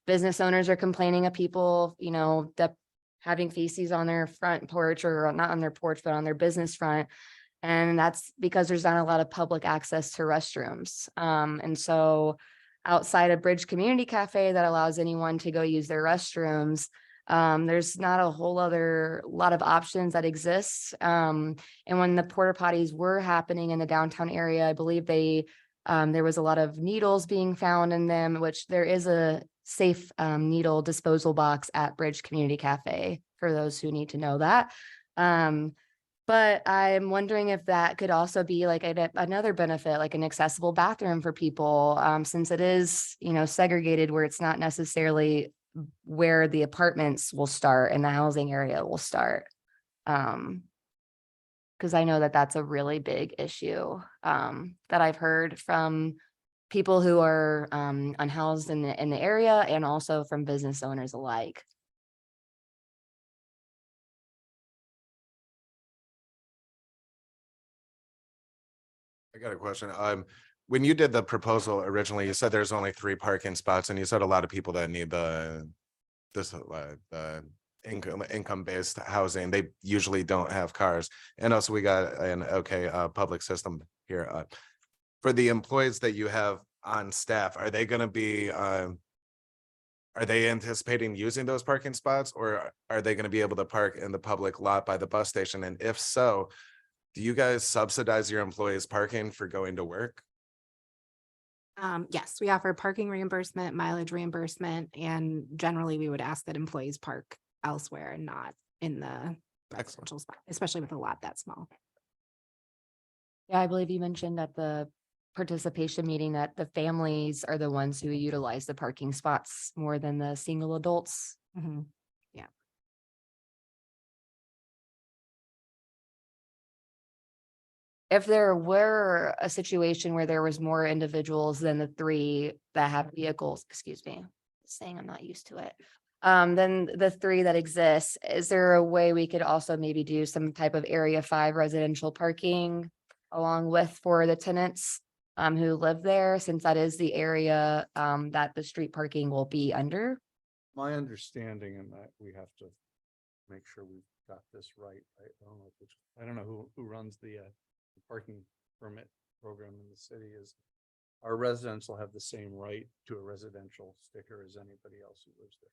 Business owners are complaining of people, you know, that having feces on their front porch, or not on their porch, but on their business front. And that's because there's not a lot of public access to restrooms. And so outside of Bridge Community Cafe that allows anyone to go use their restrooms, there's not a whole other lot of options that exist. And when the porta potties were happening in the downtown area, I believe there was a lot of needles being found in them, which there is a safe needle disposal box at Bridge Community Cafe for those who need to know that. But I'm wondering if that could also be like another benefit, like an accessible bathroom for people, since it is, you know, segregated where it's not necessarily where the apartments will start and the housing area will start. Because I know that that's a really big issue that I've heard from people who are unhoused in the area, and also from business owners alike. I got a question. When you did the proposal originally, you said there's only 3 parking spots, and you said a lot of people that need the income-based housing, they usually don't have cars. And also we got an public system here. For the employees that you have on staff, are they gonna be are they anticipating using those parking spots, or are they gonna be able to park in the public lot by the bus station? And if so, do you guys subsidize your employees parking for going to work? Yes, we offer parking reimbursement, mileage reimbursement, and generally we would ask that employees park elsewhere and not in the residential spot, especially with a lot that small. Yeah, I believe you mentioned at the participation meeting that the families are the ones who utilize the parking spots more than the single adults. Mhm. Yeah. If there were a situation where there was more individuals than the 3 that have vehicles, excuse me, saying I'm not used to it. Then the 3 that exists, is there a way we could also maybe do some type of Area 5 residential parking along with for the tenants who live there, since that is the area that the street parking will be under? My understanding, and that we have to make sure we've got this right. I don't know who runs the parking permit program in the city. Is our residents will have the same right to a residential sticker as anybody else who lives there.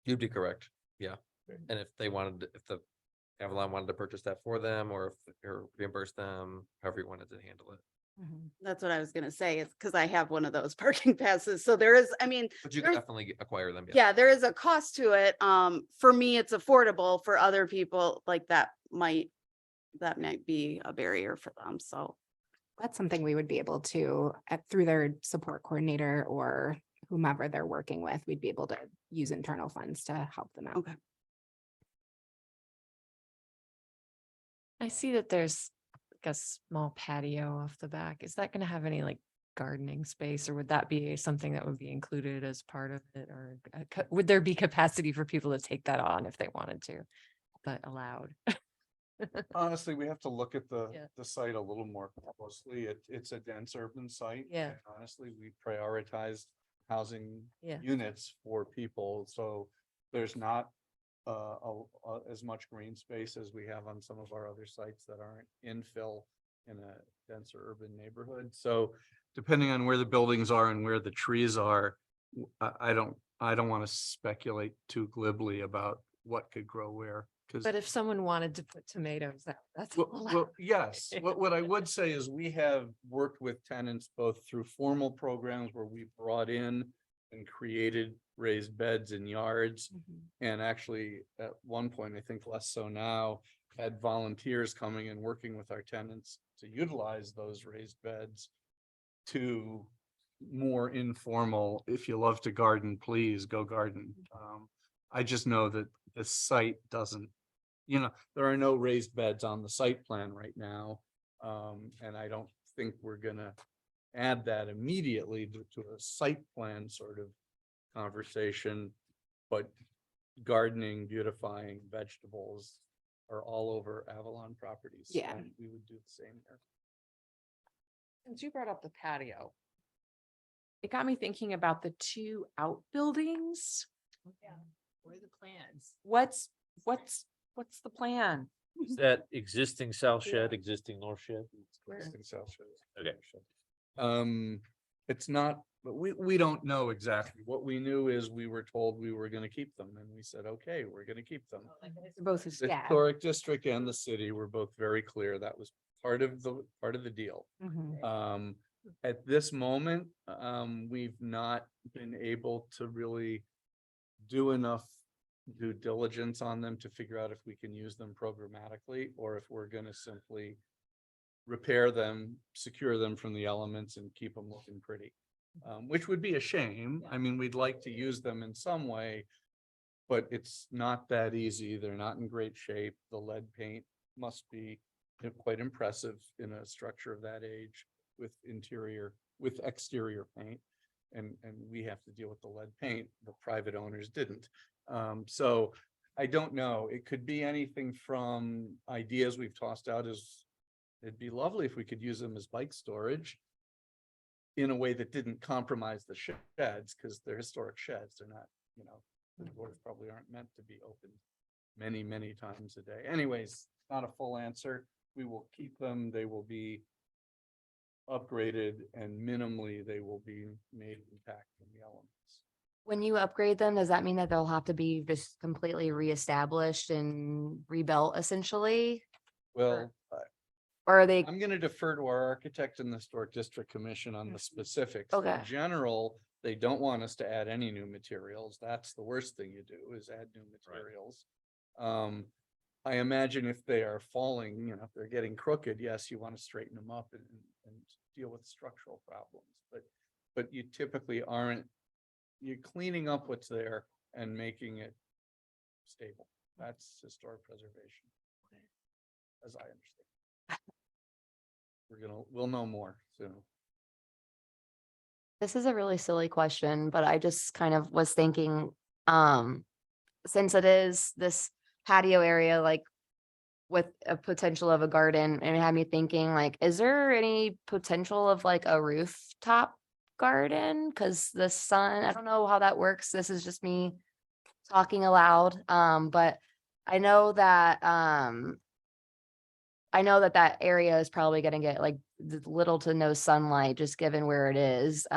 You'd be correct. Yeah. And if the Avalon wanted to purchase that for them, or reimburse them, however you wanted to handle it. That's what I was gonna say, is because I have one of those parking passes. So there is, I mean, But you can there's- definitely acquire them. yeah, there is a cost to it. For me, it's affordable. For other people, like that might be a barrier for them. So That's something we would be able to, through their support coordinator or whomever they're working with, we'd be able to use internal funds to help them out. Okay. I see that there's like a small patio off the back. Is that going to have any like gardening space, or would that be something that would be included as part of it? Or would there be capacity for people to take that on if they wanted to, but allowed? Honestly, we have to look at Yeah. the site a little more closely. It's a dense urban site. Yeah. and Honestly, we prioritized housing Yeah. units for people, so there's not as much green space as we have on some of our other sites that aren't infill in a denser urban neighborhood. So depending on where the buildings are and where the trees are, I don't want to speculate too glibly about what could grow where. Because But if someone wanted to put tomatoes out, that's. well, yes, what I would say is we have worked with tenants both through formal programs where we brought in and created raised beds and yards. And actually, at one point, I think less so now, had volunteers coming and working with our tenants to utilize those raised beds to more informal, if you love to garden, please go garden. I just know that the site doesn't, there are no raised beds on the site plan right now. And I don't think we're gonna add that immediately to a site plan sort of conversation. But gardening, beautifying, vegetables are all over Avalon properties. Yeah. and we would do the same there. Since you brought up the patio, it got me thinking about the two outbuildings. Yeah. What are the plans? What's the plan? Is that existing south shed, existing north shed? Existing south shed. Okay. It's not, but we don't know exactly. What we knew is we were told we were gonna keep them, and we said, okay, we're gonna keep them. Both The yeah. historic district and the city were both very clear that was part of the deal. At this moment, we've not been able to really do enough due diligence on them to figure out if we can use them programmatically or if we're gonna simply repair them, secure them from the elements and keep them looking pretty. Which would be a shame. I mean, we'd like to use them in some way, but it's not that easy. They're not in great shape. The lead paint must be quite impressive in a structure of that age with exterior paint. And we have to deal with the lead paint. The private owners didn't. So I don't know. It could be anything from ideas we've tossed out as it'd be lovely if we could use them as bike storage in a way that didn't compromise the sheds, because they're historic sheds. They're not, the doors probably aren't meant to be opened many, many times a day. Anyways, not a full answer. We will keep them. They will be upgraded and minimally they will be made intact from the elements. When you upgrade them, does that mean that they'll have to be just completely reestablished and rebuilt essentially? Well, Or are they, I'm gonna defer to our architect and the Historic District Commission on the specifics. Okay. In general, they don't want us to add any new materials. That's the worst thing you do is add new materials. I imagine if they are falling, if they're getting crooked, yes, you want to straighten them up and deal with structural problems. But you typically aren't, you're cleaning up what's there and making it stable. That's historic preservation. As I understand. We'll know more soon. this is a really silly question, but I just kind of was thinking, since it is this patio area, like with a potential of a garden, and it had me thinking like, is there any potential of like a rooftop garden? Cause the sun, I don't know how that works. This is just me talking aloud. But I know that, that area is probably gonna get like little to no sunlight, just given where it is.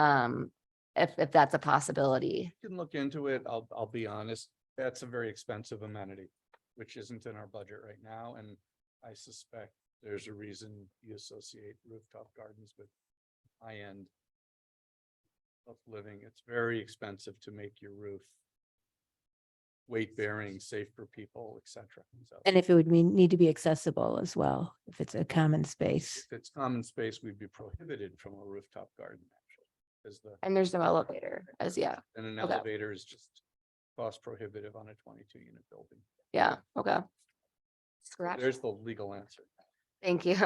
If that's a possibility. You can look into it. I'll be honest. That's a very expensive amenity, which isn't in our budget right now. And I suspect there's a reason you associate rooftop gardens with high-end of living. It's very expensive to make your roof weight bearing, safe for people, etc. So And if it would need to be accessible as well, if it's a common space. if it's common space, we'd be prohibited from a rooftop garden actually. As And there's no elevator as and an Okay. elevator is just cost prohibitive on a 22-unit building. yeah, okay. So Scratch. there's the legal answer. Thank you.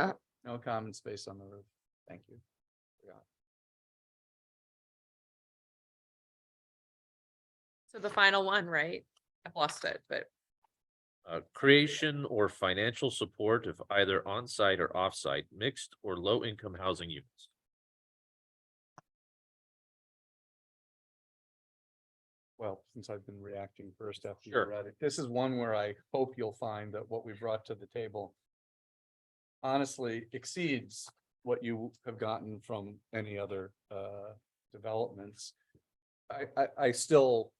No common space on the roof. Thank you. Forgot. So the final one, right? I've lost it, but Creation or financial support of either on-site or off-site mixed or low-income housing units. Well, since I've been reacting first after you Sure. read it, this is one where I hope you'll find that what we brought to the table honestly exceeds what you have gotten from any other developments. I still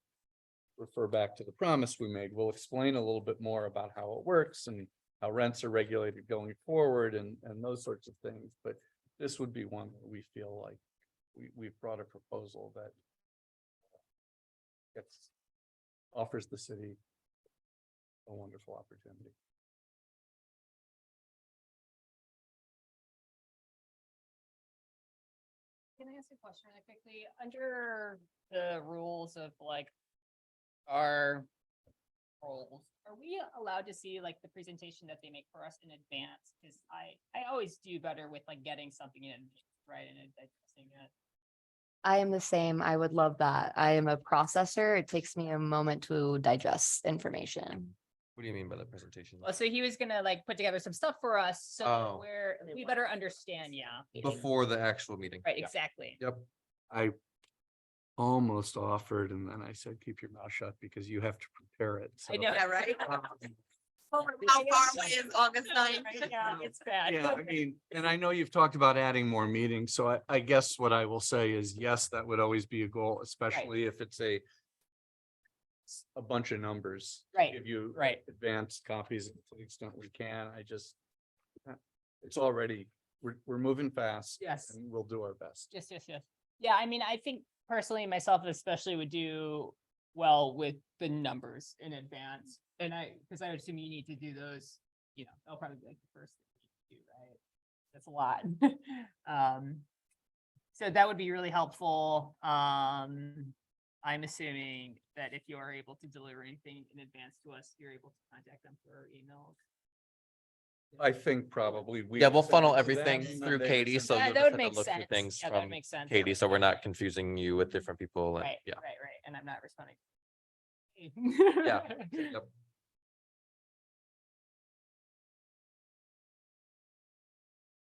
refer back to the promise we made. We'll explain a little bit more about how it works and how rents are regulated going forward and those sorts of things. But this would be one where we feel like we've brought a proposal that offers the city a wonderful opportunity. Can I ask a question really quickly? Under the rules of like our roles, are we allowed to see like the presentation that they make for us in advance? Because I always do better with like getting something in, right, and then digesting it. I am the same. I would love that. I am a processor. It takes me a moment to digest information. What do you mean by the presentation? Well, so he was gonna like put together some stuff for us, so Oh. we better understand, yeah. Before the actual meeting. Right, exactly. Yep. I almost offered and then I said, keep your mouth shut because you have to prepare it. I So, know. Yeah, right? How How far away is August 9th? Yeah, it's bad. Yeah, I mean, and I know you've talked about adding more meetings, so I guess what I will say is, yes, that would always be a goal, especially if it's a bunch of numbers. to Right, Give you right. advanced copies to the extent we can. It's already, we're moving fast. Yes. And we'll do our best. Yes, yes, yes. Yeah, I mean, I think personally myself especially would do well with the numbers in advance. And because I would assume you need to do those, you know, that'll probably be like the first thing you do, right? That's a lot. So that would be really helpful. I'm assuming that if you are able to deliver anything in advance to us, you're able to contact them for emails. I think probably we. Yeah, we'll send funnel it to everything them, and through they Katie, send so it Yeah, you'll that just would have to make look through sense. things Yeah, that from makes sense. Katie, so we're not confusing you with different people and Right, yeah. right, right. And I'm not responding. Yeah. Yep.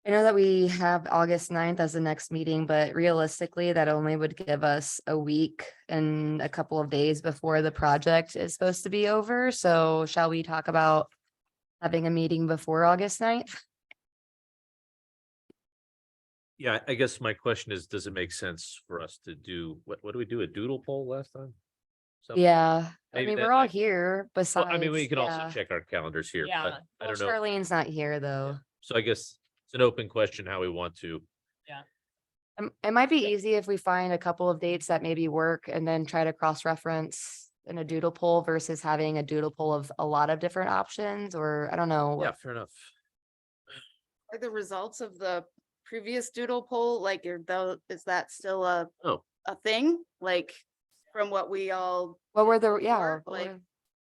I know that we have August 9th as the next meeting, but realistically, that only would give us a week and a couple of days before the project is supposed to be over. So shall we talk about having a meeting before August 9th? Yeah, I guess my question is, does it make sense for us to do, what do we do, a doodle poll last time? Something? Yeah, I Maybe mean, that we're all might- here Well, besides. I mean, we can also yeah. check our calendars here, Yeah. but I Well, don't know. Charlene's not here though. So I guess it's an open question how we want to. It might be easy if we find a couple of dates that maybe work and then try to cross-reference in a doodle poll versus having a doodle poll of a lot of different options, or I don't know. Yeah, fair enough. Are the results of the previous doodle poll, like, is that still a Oh, thing? Like, from what we all, What were the, yeah, Or, what like- were-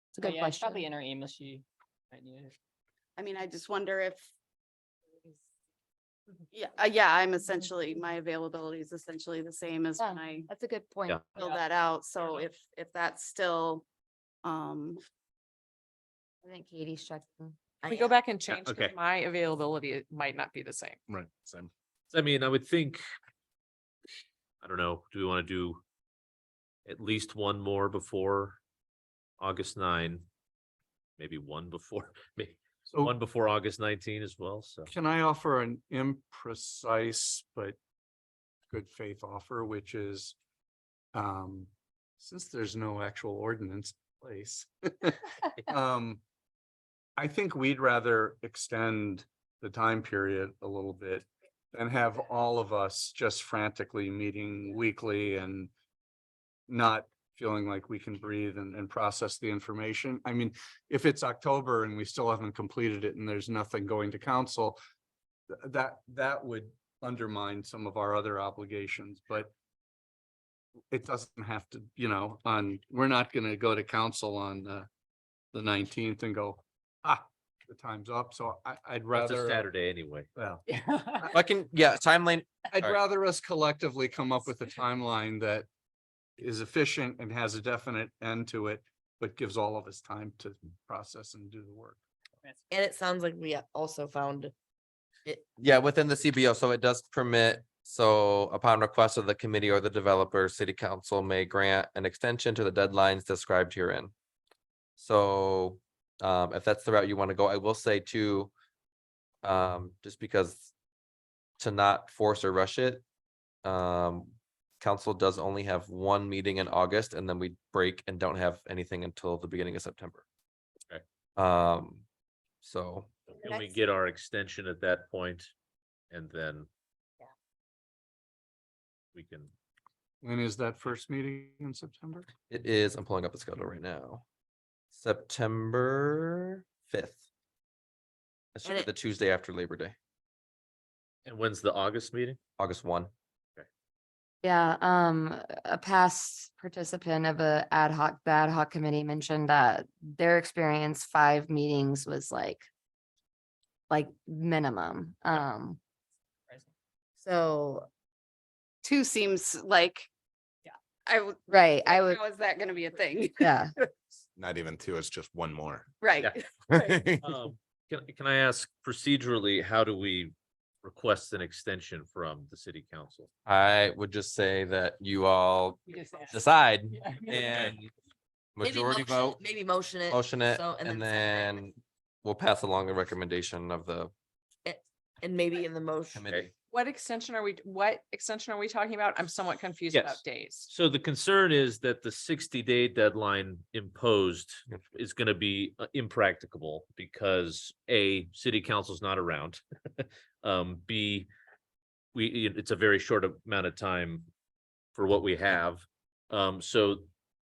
it's a good Yeah, it's probably question. in our email sheet. Might need it. I mean, I just wonder if. Yeah, I'm essentially, my availability is essentially the same as when Yeah. I That's a good point. Yeah. fill Yeah. that out. So if that's still, I think Katie's checking. We go back and change, 'cause okay. my availability, it might not be the same. Right, same. I mean, I would think, I don't know, do we want to do at least one more before August 9? Maybe one before, maybe So- one before August 19 as well, so. Can I offer an imprecise but good faith offer, which is, since there's no actual ordinance in place, I think we'd rather extend the time period a little bit than have all of us just frantically meeting weekly and not feeling like we can breathe and process the information. I mean, if it's October and we still haven't completed it and there's nothing going to council, that would undermine some of our other obligations, but it doesn't have to, we're not gonna go to council on the 19th and go, the time's up. So I'd That's a rather, Saturday anyway. well, Timeline. I'd Alright. rather us collectively come up with a timeline that is efficient and has a definite end to it but gives all of us time to process and do the work. And it sounds like we also found it, Yeah, within the CBO, so it does permit, so upon request of the committee or the developer, city council may grant an extension to the deadlines described herein. So, if that's the route you want to go, I will say too, just because to not force or rush it, council does only have one meeting in August and then we break and don't have anything until the beginning of September. Okay. So. Can we get our extension at that point? And then. Yeah. We can, When is that first meeting in September? It is, I'm pulling up the schedule right now. September 5th. That should And be it- the Tuesday after Labor Day, and when's the August meeting? August 1. Yeah, a past participant of the ad hoc committee mentioned that their experience, 5 meetings was like minimum. So, 2 seems like. Yeah. I would, right, I like, would, how is that gonna be a thing? yeah. Not even 2, it's just one more. Right. Can I ask procedurally, how do we request an extension from the city council? I would just say that you all We just asked. decide Yeah. and maybe majority vote, maybe motion it. motion it, so- and second it. then we'll pass along the recommendation of the And maybe in the motion. committee. What extension are we talking about? I'm somewhat confused about Yes. days. So the concern is that the 60-day deadline imposed is gonna be impracticable because A, city council's not around. B, it's a very short amount of time for what we have. So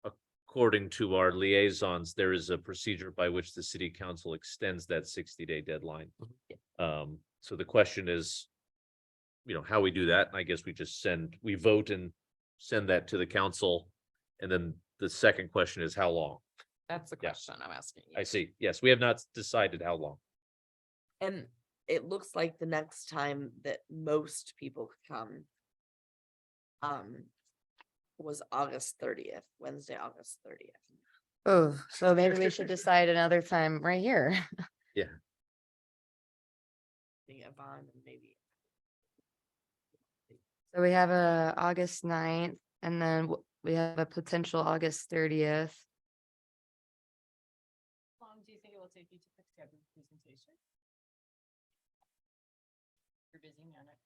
according to our liaisons, there is a procedure by which the city council extends that 60-day deadline. So the question is, how we do that. And I guess we vote and send that to the council. And then the second question is how long? That's the Yeah. question I'm asking. I see. Yes, we have not decided how long. And it looks like the next time that most people could come. Was August 30th, Wednesday, August 30th. Oh, so maybe we should decide another time right here. Yeah. Yvonne and maybe. So we have a August 9th and then we have a potential August 30th. How long do you think it will take you to put together the presentation? You're busy on it.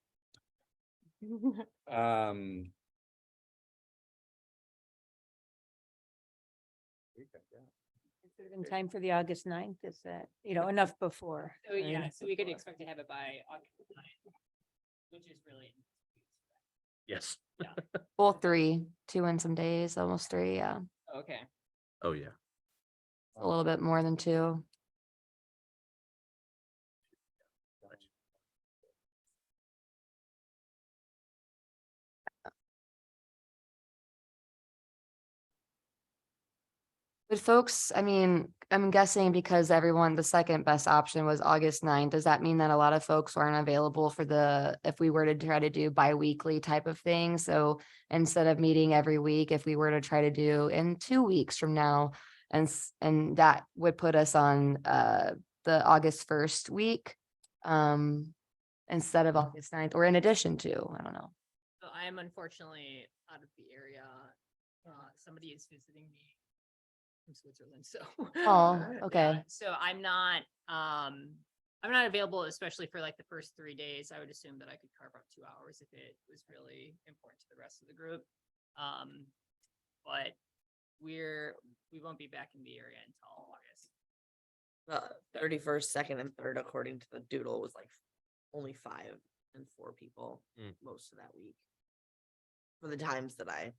In time for the August 9th, is that, enough before? So yeah, so we could expect to have it by August 9th, which is really. Yes. Full 3, 2 and some days, almost 3, yeah. Okay. Oh, yeah. A little bit more than 2. But folks, I mean, I'm guessing because the second best option was August 9th, does that mean that a lot of folks weren't available for if we were to try to do bi-weekly type of thing? So instead of meeting every week, if we were to try to do in 2 weeks from now, and that would put us on the August 1st week, instead of August 9th, or in addition to, I don't know. So I am unfortunately out of the area. Somebody is visiting me from Switzerland, so. Oh, okay. Yeah, so I'm not available, especially for like the first 3 days. I would assume that I could carve out 2 hours if it was really important to the rest of the group. But we won't be back in the area until August. 31st, 2nd, and 3rd, according to the doodle, was like only 5 and 4 people most of that week. For the times that I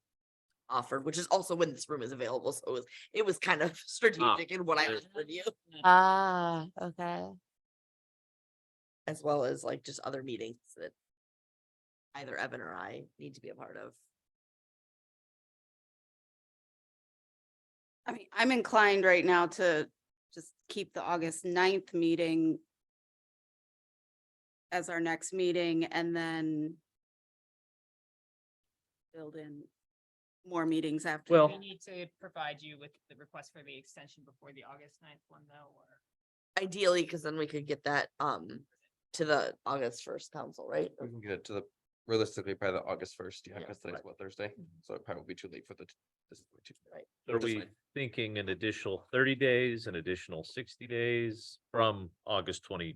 offered, which is also when this room is available, so it was kind of strategic in what I offered you, Ah, okay. as well as like just other meetings that either Evan or I need to be a part of. I mean, I'm inclined right now to just keep the August 9th meeting as our next meeting and then build in more meetings after. Well- We need to provide you with the request for the extension before the August 9th one though, or? Ideally, because then we could get that to the August 1st council, right? We can get it to the, realistically, probably the August 1st, yeah, Yeah, because today's right. what, Thursday? So it probably will be too late for the, this is way too. Right. Are Which is we fine. thinking an additional 30 days, an additional 60 days from August 25th?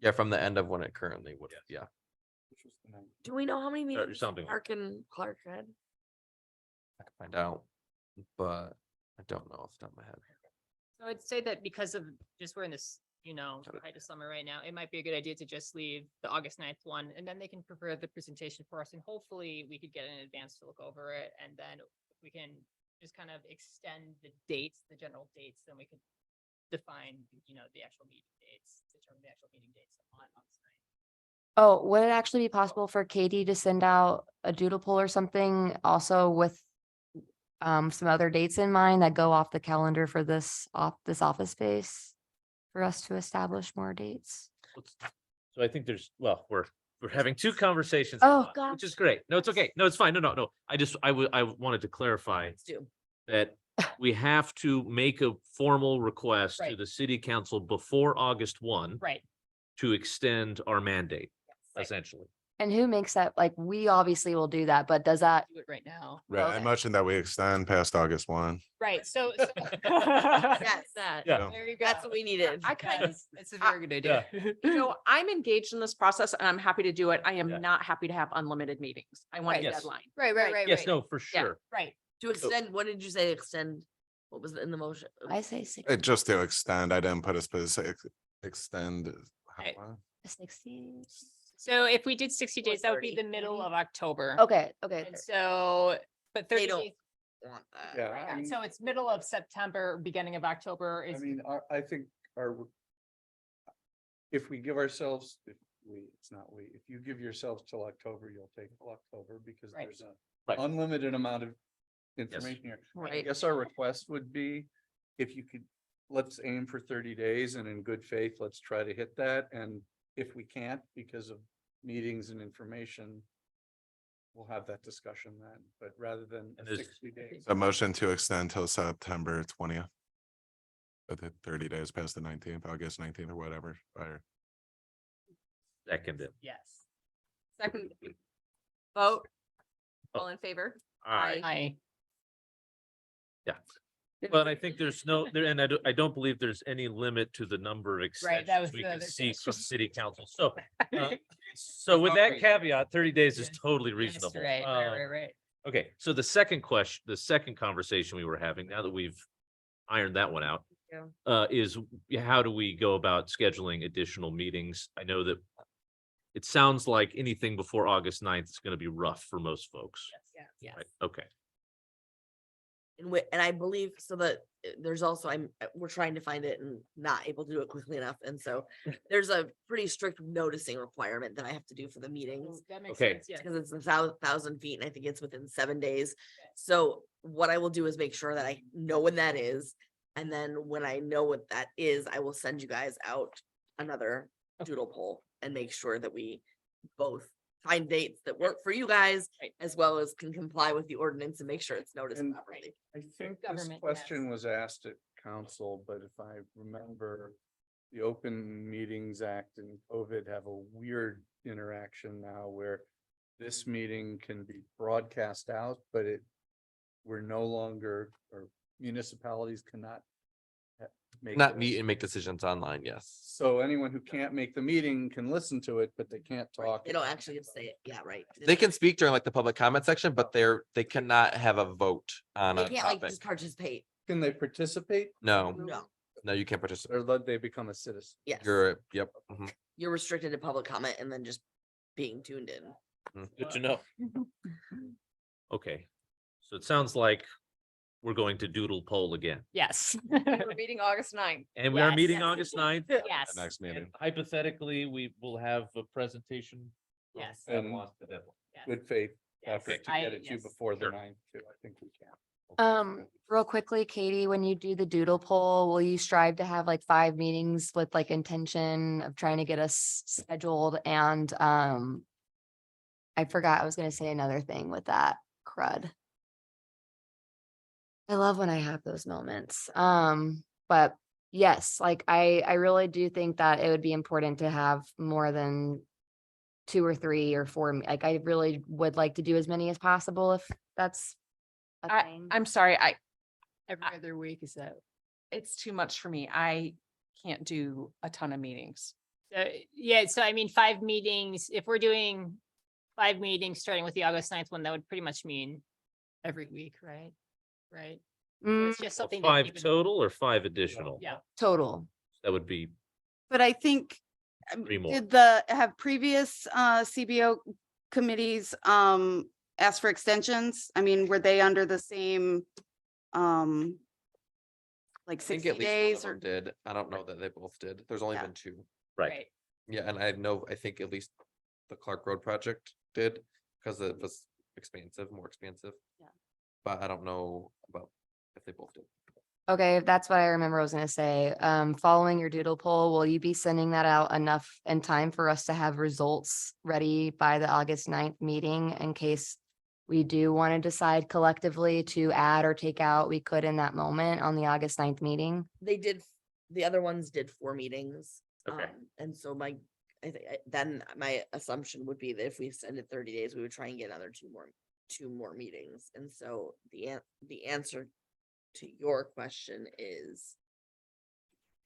Yeah, from the end of when it currently would, Yes. yeah. Do we know how many meetings something like Mark and Clark had? I can find out, but I don't know off the top of my head. So I'd say that because of just we're in this, you know, Got it. height of summer right now, it might be a good idea to just leave the August 9th one and then they can prepare the presentation for us and hopefully we could get in advance to look over it and then we can just kind of extend the dates, the general dates, then we could define, you know, the actual meeting dates, determine the actual meeting dates on August 9th. Oh, would it actually be possible for Katie to send out a doodle poll or something also with some other dates in mind that go off the calendar for this office space? For us to establish more dates? So I think well, we're having two conversations. Oh, at once, Which is gosh. great. No, it's okay. No, it's fine. No. I wanted to clarify Let's do. that we have to make a formal request to Right. the city council before August 1 Right. to extend our mandate, Right. essentially. And who makes that, like, we obviously will do that, but does that, Do it right now. Right, I Okay. motion that we extend past August 1. Right, so. Yes, That. Yeah. There you go. that's what we needed. I kind of, Yes, it's a very good idea. you know, I'm engaged in this process and I'm happy to do it. I am Yeah. not happy to have unlimited meetings. I want a Yes. deadline. Right, right, right, Yes, no, for Yeah. sure. Right. To extend, what did you say, extend? What was in the motion? I say six, Just to extend, I didn't put a specific extend. how Right. long? 60? So if we did 60 days, that would be 30, the middle maybe? of October. Okay, okay. And so, but They 30 don't days, Want that. Yeah, yeah, I mean, so it's middle of September, beginning of October I is. mean, I think if we give ourselves, if you give yourselves till October, you'll take till October because Right. there's a Right. unlimited amount of information here. I Right. guess our request would be, if you could, let's aim for 30 days and in good faith, let's try to hit that. And if we can't because of meetings and information, we'll have that discussion then, but rather than And there's- 60 days. A motion to extend till September 20th. But the 30 days past the 19th, August 19th or whatever, or Seconded. Yes. Second. Vote. Oh. All in favor? All right. I, Yeah. Well, and I think there's no, there, and I don't believe there's any limit to the number of Right, that was extensions we the can other thing. seek from city council. So, so with that caveat, 30 days is Yes. totally yes, reasonable. right, right. Okay, so the second question, the second conversation we were having, now that we've ironed that one out, Yeah. is how do we go about scheduling additional meetings? I know that it sounds like anything before August 9th is going to be rough for most folks. Yes. Right? Okay. And I believe so that there's also, we're trying to find it and not able to do it quickly enough. And so there's a pretty strict noticing requirement that I have to do for the meetings. That makes Okay. sense, yeah. Because it's 1,000 feet and I think it's within 7 days. So what I will do is make sure that I know when that is. And then when I know what that is, I will send you guys out another doodle poll and make sure that we both find dates that work for you guys Right. as well as can comply with the ordinance and make sure it's noticed And- properly. I think this Government, question yes. was asked at council, but if I remember, the Open Meetings Act and COVID have a weird interaction now where this meeting can be broadcast out, but we're no longer, or municipalities cannot make Not it meet as- and make decisions online, yes. So anyone who can't make the meeting can listen to it, but they can't talk. They don't actually get to say it. Yeah, right. They can speak during like the public comment section, but they cannot have a vote on They a can't like topic. just participate. Can they participate No, No, no, you can't participate. or let they become a citizen? yes. Yep. Mhm. You're restricted to public comment and then just being tuned in. Good to know. Okay, so it sounds like we're going to doodle poll again. Yes. We're meeting August 9th. And we are Yes. meeting Yes. August 9th. Yes, the next And meeting. hypothetically, we will have a presentation. yes. And yes, good faith yes. effort to I- get it to you yes. before the Sure. 9th too. I think we can. Real quickly, Katie, when you do the doodle poll, will you strive to have like 5 meetings with like intention of trying to get us scheduled? And I forgot, I was gonna say another thing with that crud. I love when I have those moments. But yes, like I really do think that it would be important to have more than 2 or 3 or 4. Like I really would like to do as many as possible if that's a thing. I'm sorry, Every other week is that? it's too much for me. I can't do a ton of meetings. Yeah, so I mean, 5 meetings, if we're doing 5 meetings, starting with the August 9th one, that would pretty much mean every week, right? Right? So Mm, it's just something. to 5 keep in- total or 5 additional? Yeah. total. That would be But I think, 3 more. did have previous CBO committees ask for extensions? I mean, were they under the same like I think 60 at least one days of or? them did. I don't know that they both did. There's only Yeah. been 2. Right. Yeah, and I know, I think at least the Clark Road project did, because it was more expansive. Yeah. But I don't know about if they both did. Okay, that's what I remember I was gonna say. Following your doodle poll, will you be sending that out enough in time for us to have results ready by the August 9th meeting in case we do want to decide collectively to add or take out, we could in that moment on the August 9th meeting? The other ones did 4 meetings. Okay. And so then my assumption would be that if we extended 30 days, we would try and get another 2 more meetings. And so the answer to your question is,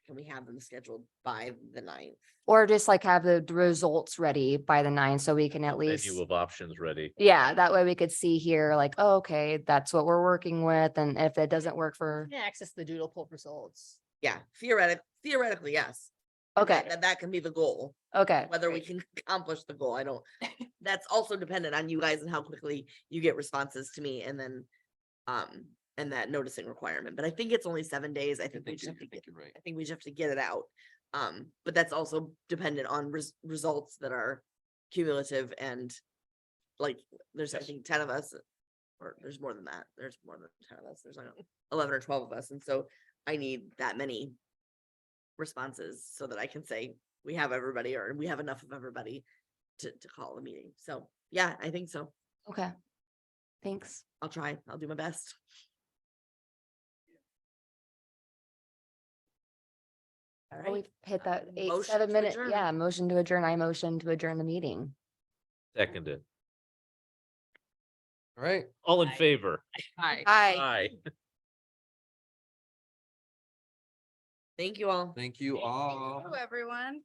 can we have them scheduled by the 9th? Or just like have the results ready by the 9th so we can at least. Menu of options ready. Yeah, that way we could see here like, oh, okay, that's what we're working with. And if it doesn't work for, Yeah, access the doodle poll results. Yeah, theoretically, yes. And okay, that can be the goal. okay. Whether we can accomplish the goal, I don't, that's also dependent on you guys and how quickly you get responses to me and then, and that noticing requirement, but I think it's only 7 days. I think we just have to get, you're right. I think we just have to get it out. But that's also dependent on results that are cumulative and like, there's, I Yes. think 10 of us, or there's more than that. There's more than 10 of us. There's like 11 or 12 of us. And so I need that many responses so that I can say we have everybody or we have enough of everybody to call a meeting. So yeah, I think so. Okay. Thanks. I'll try. I'll do my best. All Well, right. we've hit that Motion 7 to minute, adjourn. yeah, motion to adjourn. I motion to adjourn the meeting. Seconded. All right. All in Aye. favor? Hi. Hi. Aye. Thank you all. Thank you all. Everyone.